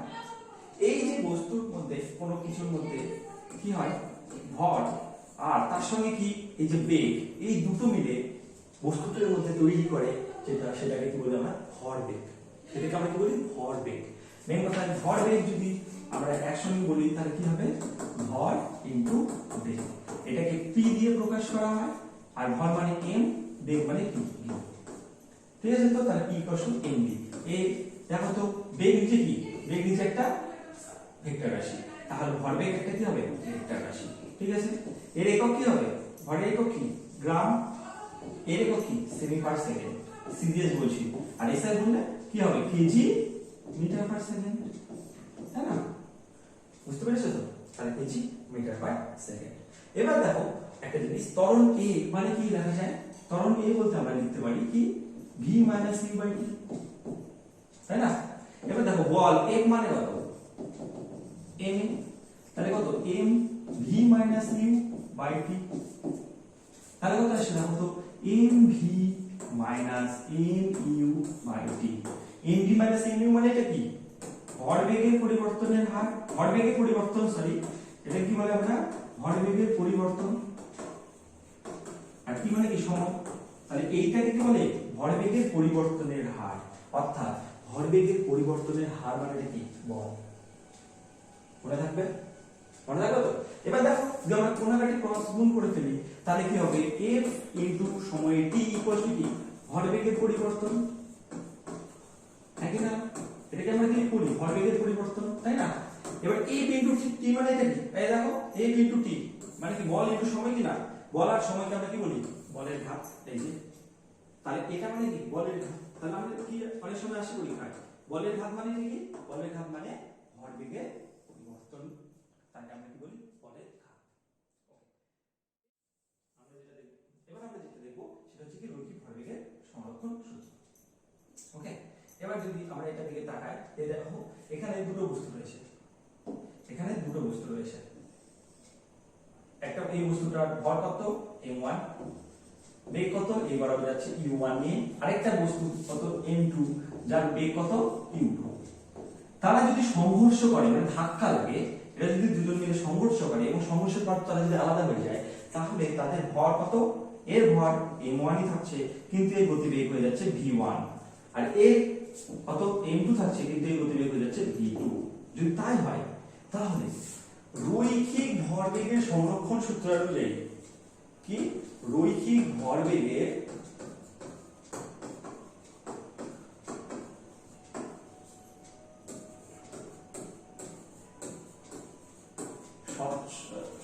[SPEAKER 2] এই যে বস্তুর মধ্যে কোনো কিছুর মধ্যে কি হয় ভর আর তার সঙ্গে কি এই যে বেগ, এই দুটো মিলে বস্তুটার মধ্যে তৈরি করে সেটাকে কি বলি আমরা ভরবেগ। সেটাকে আমরা কি বলি ভরবেগ। মেন কথা ভরবেগ যদি আমরা একসঙ্গে বলি তাহলে কি হবে ভর ইনটু বেগ। এটাকে পি দিয়ে প্রকাশ করা হয়, আর ভর মানে এম, বেগ মানে কি। ঠিক আছে, তো তাহলে p equal to m b. এই দেখো তো বেগ নিচে কি, বেগ নিচে একটা ভেক্টর রাশি, তাহলে ভরবেগ একটা কি হবে ভেক্টর রাশি। ঠিক আছে, এর একক কি হবে, ভরের একক কি গ্রাম, এর একক কি সেমি পার সেকেন্ড, সিরিয়াস বলছি, আর এসআই বললে কি হবে কেজি মিটার পার সেকেন্ড, তাই না? বুঝতে পেরেছো তো? তাহলে কেজি মিটার পার সেকেন্ড। এবার দেখো একটা জিনিস, ত্বরণ এ মানে কি লেখা যায়, ত্বরণ এ বলতে আমরা লিখতে পারি কি v minus u by t, তাই না? এবার দেখো বল F মানে কত m, তাহলে কত m v minus u by t, তাহলে কত আসলে দেখো তো m v minus m u by t। m v minus m u মানে এটা কি ভরবেগের পরিবর্তনের হার, ভরবেগের পরিবর্তন সরি, এটা কি বলে আমরা ভরবেগের পরিবর্তন, আর কি মানে কি সময়। তাহলে এইটাকে কি বলে ভরবেগের পরিবর্তনের হার, অর্থাৎ ভরবেগের পরিবর্তনের হার মানে কি বল। মনে থাকবে? মনে থাকবে তো? এবার দেখো যদি আমরা কোণাকাটি ক্রস গুণ করে ফেলি তাহলে কি হবে f ইনটু সময় t ইকুয়াল টু কি ভরবেগের পরিবর্তন, একই না? এটাকে আমরা কি বলি ভরবেগের পরিবর্তন, তাই না? এবার f ইনটু t মানে এটা কি, এই দেখো f ইনটু t মানে কি বল ইনটু সময়, কি না? বল আর সময়কে আমরা কি বলি বলের ঘাত, এই যে। তাহলে এটা মানে কি বলের ঘাত। তাহলে আমরা কি অনেক সময় আসি পরীক্ষায় বলের ঘাত মানে কি, বলের ঘাত মানে ভরবেগের পরিবর্তন, তাকে আমরা কি বলি বলের ঘাত। ওকে, আমরা যেটা দেখব এবার, আমরা যেটা দেখব সেটা হচ্ছে কি রৈখিক ভরবেগের সংরক্ষণ সূত্র। ওকে, এবার যদি আমরা এটা দিকে তাকাই, এই দেখো এখানে দুটো বস্তু রয়েছে, এখানে দুটো বস্তু রয়েছে, একটা এই বস্তুটার ভর কত m1, বেগ কত এই বরাবর যাচ্ছে u1 নিয়ে, আরেকটা বস্তু কত m2 যার বেগ কত u2। তারা যদি সংঘর্ষ করে মানে ধাক্কা লাগে, এটা যদি দুজন মিলে সংঘর্ষ করে এবং সংঘর্ষের পর তারা যদি আলাদা হয়ে যায় তাহলে তাদের ভর কত, এর ভর m1 ই থাকছে কিন্তু এর গতিবেগ হয়ে যাচ্ছে v1, আর এর কত m2 থাকছে কিন্তু এর গতিবেগ হয়ে যাচ্ছে v2। যদি তাই হয় তাহলে রৈখিক ভরবেগের সংরক্ষণ সূত্র অনুযায়ী কি, রৈখিক ভরবেগের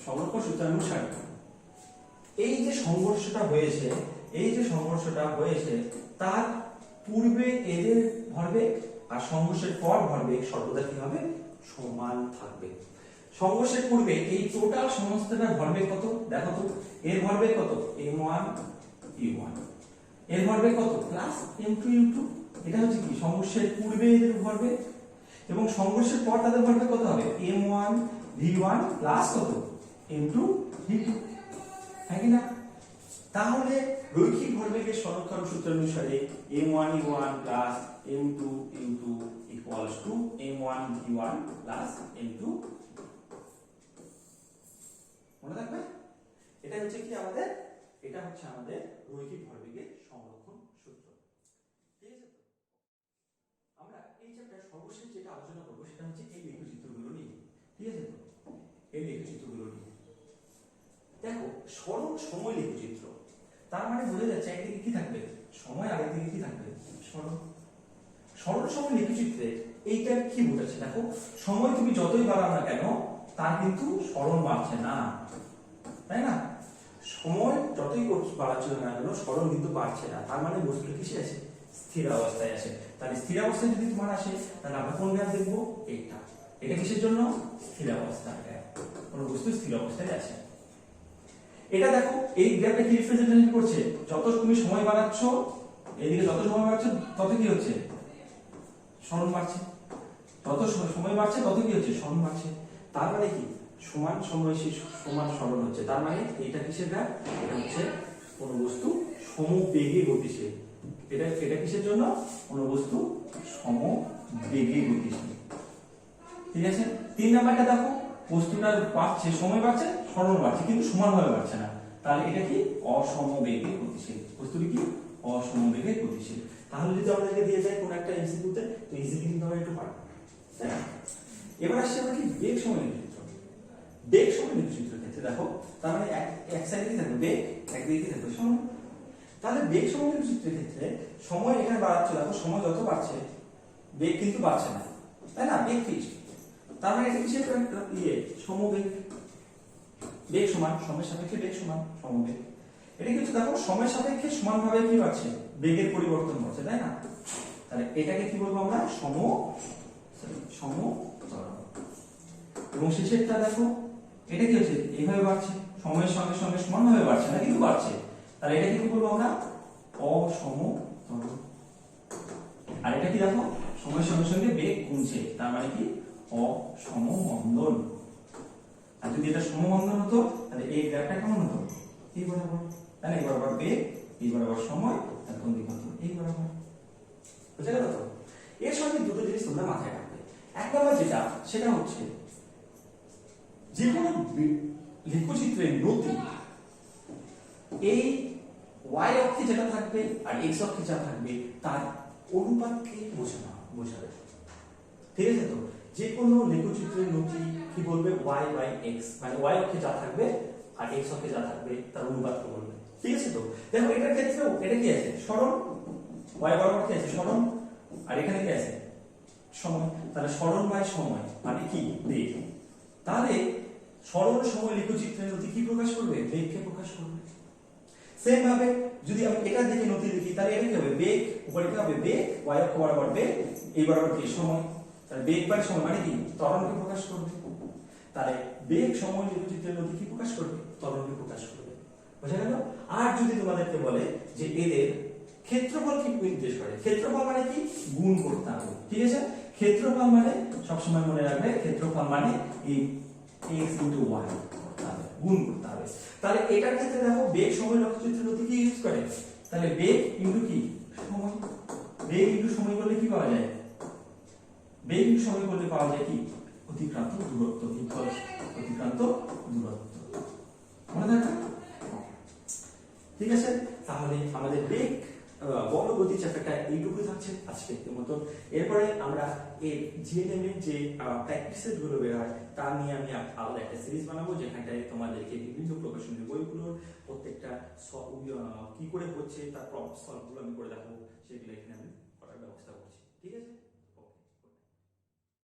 [SPEAKER 2] সংরক্ষণ সূত্র অনুসারে এই যে সংঘর্ষটা হয়েছে তার পূর্বে এদের ভরবেগ আর সংঘর্ষের পর ভরবেগ সর্বদা কি হবে, সমান থাকবে। সংঘর্ষের পূর্বে এই টোটাল সমস্তটার ভরবেগ কত দেখো তো, এর ভরবেগ কত m1 u1, এর ভরবেগ কত প্লাস m2 u2, এটা হচ্ছে কি সংঘর্ষের পূর্বে এদের ভরবেগ, এবং সংঘর্ষের পর তাদের ভরবেগ কত হবে m1 v1 প্লাস কত m2 v2, হ্যাঁ কি না? তাহলে রৈখিক ভরবেগের সংরক্ষণ সূত্র অনুসারে m1 u1 plus m2 u2 equals to m1 v1 plus m2, মনে রাখবে? এটা হচ্ছে কি আমাদের, এটা হচ্ছে আমাদের রৈখিক ভরবেগের সংরক্ষণ সূত্র। ঠিক আছে? তো আমরা এই চ্যাপ্টার সর্বশেষ যেটা আলোচনা করব সেটা হচ্ছে এই লেখচিত্রগুলো নিয়ে। ঠিক আছে? তো এই লেখচিত্রগুলো নিয়ে দেখো, সরল সময় লেখচিত্র, তার মানে বোঝা যাচ্ছে একদিকে কি থাকবে সময়, আর একদিকে কি থাকবে সরল। সরল সময় লেখচিত্রে এইটা কি বোঝাচ্ছে দেখো, সময় তুমি যতই বাড়াও না কেন তার কিন্তু সরল বাড়ছে না, তাই না? সময় যতই বাড়াচ্ছ না কেন সরল কিন্তু বাড়ছে না, তার মানে বস্তুটা কিসে আছে, স্থির অবস্থায় আছে। তাহলে স্থির অবস্থায় যদি তোমার আসে তাহলে আমরা কোন গ্রাফ দেখবো, এইটা। এটা কিসের জন্য, স্থির অবস্থা, কোন বস্তু স্থির অবস্থায় আছে। এটা দেখো এই গ্রাফটা কি রিপ্রেজেন্টেশন করছে, যত তুমি সময় বাড়াচ্ছ এইদিকে, যত সময় বাড়াচ্ছ তত কি হচ্ছে সরণ বাড়ছে, যত সময় বাড়ছে তত কি হচ্ছে সরণ বাড়ছে। তার মানে কি সমান সময় সমান সরণ হচ্ছে, তার মানে এটা কিসের গ্রাফ, এটা হচ্ছে কোন বস্তু সমবেগে গতিশীল। এটা এটা কিসের জন্য, কোন বস্তু সমবেগে গতিশীল। ঠিক আছে? 3 নাম্বারটা দেখো, বস্তুটা বাড়ছে, সময় বাড়ছে, সরণ বাড়ছে কিন্তু সমানভাবে বাড়ছে না, তাহলে এটা কি অসমবেগে গতিশীল, বস্তুটি কি অসমবেগে গতিশীল। তাহলে যদি আমাদেরকে দিয়ে যায় কোন একটা এমসিকিউতে, তো ইজিলি কিন্তু আমরা একটু পারবো, তাই না? এবার আসছে আমরা কি বেগ সময় লেখচিত্র। বেগ সময় লেখচিত্রের ক্ষেত্রে দেখো, তার মানে এক সাইডে কি থাকবে বেগ, একদিকে কি থাকবে সময়। তাহলে বেগ সময় লেখচিত্রের ক্ষেত্রে সময় এখানে বাড়াচ্ছে, দেখো সময় যত বাড়ছে বেগ কিন্তু বাড়ছে না, তাই না? বেগ ফিক্সড, তার মানে এটা কিসের সমবেগ, বেগ সমান সময়ের সাপেক্ষে বেগ সমান সমবেগ। এটা কিন্তু দেখো সময়ের সাপেক্ষে সমানভাবে কি বাড়ছে, বেগের পরিবর্তন হচ্ছে, তাই না? তাহলে এটাকে কি বলবো আমরা, সমতরণ। এবং শেষেরটা দেখো, এটা কি হচ্ছে এইভাবে বাড়ছে, সময়ের সঙ্গে সঙ্গে সমানভাবে বাড়ছে না কিন্তু বাড়ছে, তাহলে এটাকে কি বলবো আমরা, অসমতরণ। আর এটা কি দেখো, সময়ের সঙ্গে সঙ্গে বেগ কমছে, তার মানে কি অসমমন্দন। আর যদি এটা সমমন্দন হতো তাহলে এই গ্রাফটা কেমন হতো, এই বরাবর, তাই না? এই বরাবর বেগ, এই বরাবর সময়, আর কোন দিক হতো এই বরাবর। বুঝা গেল তো? এর সঙ্গে দুটো জিনিস তোমরা মাথায় রাখবে। এক নম্বর যেটা, সেটা হচ্ছে যে কোনো লেখচিত্রের নতি এই y অক্ষে যেটা থাকবে আর x অক্ষে যা থাকবে তার অনুপাতকে বোঝাবে। ঠিক আছে? তো যে কোনো লেখচিত্রের নতি কি বলবে, y বাই x, মানে y অক্ষে যা থাকবে আর x অক্ষে যা থাকবে তার অনুপাতকে বলবে। ঠিক আছে? তো দেখো এটার ক্ষেত্রেও এটা কি আছে, সরণ, y বরাবর কি আছে সরণ, আর এখানে কি আছে সময়, তাহলে সরণ বাই সময় মানে কি বেগ। তাহলে সরল সময় লেখচিত্রের নতি কি প্রকাশ করবে, বেগকে প্রকাশ করবে। সেম ভাবে যদি আমি এটা দেখে নতি লিখি তাহলে এটা কি হবে, বেগ, উপরে কি হবে বেগ, y অক্ষ বরাবর বেগ, এই বরাবর কি সময়, তাহলে বেগ বাই সময় মানে কি ত্বরণকে প্রকাশ করবে। তাহলে বেগ সময় লেখচিত্রের নতি কি প্রকাশ করবে, ত্বরণকে প্রকাশ করবে। বোঝা গেল? আর যদি তোমাদেরকে বলে যে এদের ক্ষেত্রফল কি নির্দেশ করে, ক্ষেত্রফল মানে কি গুণ করতে হবে। ঠিক আছে? ক্ষেত্রফল মানে সবসময় মনে রাখবে, ক্ষেত্রফল মানে এই x * y করতে হবে, গুণ করতে হবে। তাহলে এটার ক্ষেত্রে দেখো বেগ সময় লেখচিত্রের নতি কি ইউজ করে, তাহলে বেগ ইনটু কি সময়, বেগ ইনটু সময় করলে কি পাওয়া যায়, বেগ ইনটু সময় করলে পাওয়া যায় কি অতি
[SPEAKER 1] অতিক্রান্ত দূরত্ব ইকুয়ালস অতিক্রান্ত দূরত্ব। মনে থাকবে? ঠিক আছে, তাহলে আমাদের বেগ বল ও গতি চ্যাপ্টারটা এইটুকুই থাকছে আজকে মতো। এরপরে আমরা এর জিএনএম এর যে প্র্যাকটিসের গুলো বের হয় তা নিয়ে আমি আলাদা একটা সিরিজ বানাবো, যেখানটায় তোমাদেরকে বিভিন্ন প্রকাশনের বইগুলোর প্রত্যেকটা কি করে হচ্ছে তার প্রবলেম সলভ গুলো আমি করে দেখাবো, সেগুলো এখানে আমি করার ব্যবস্থা করছি। ঠিক আছে।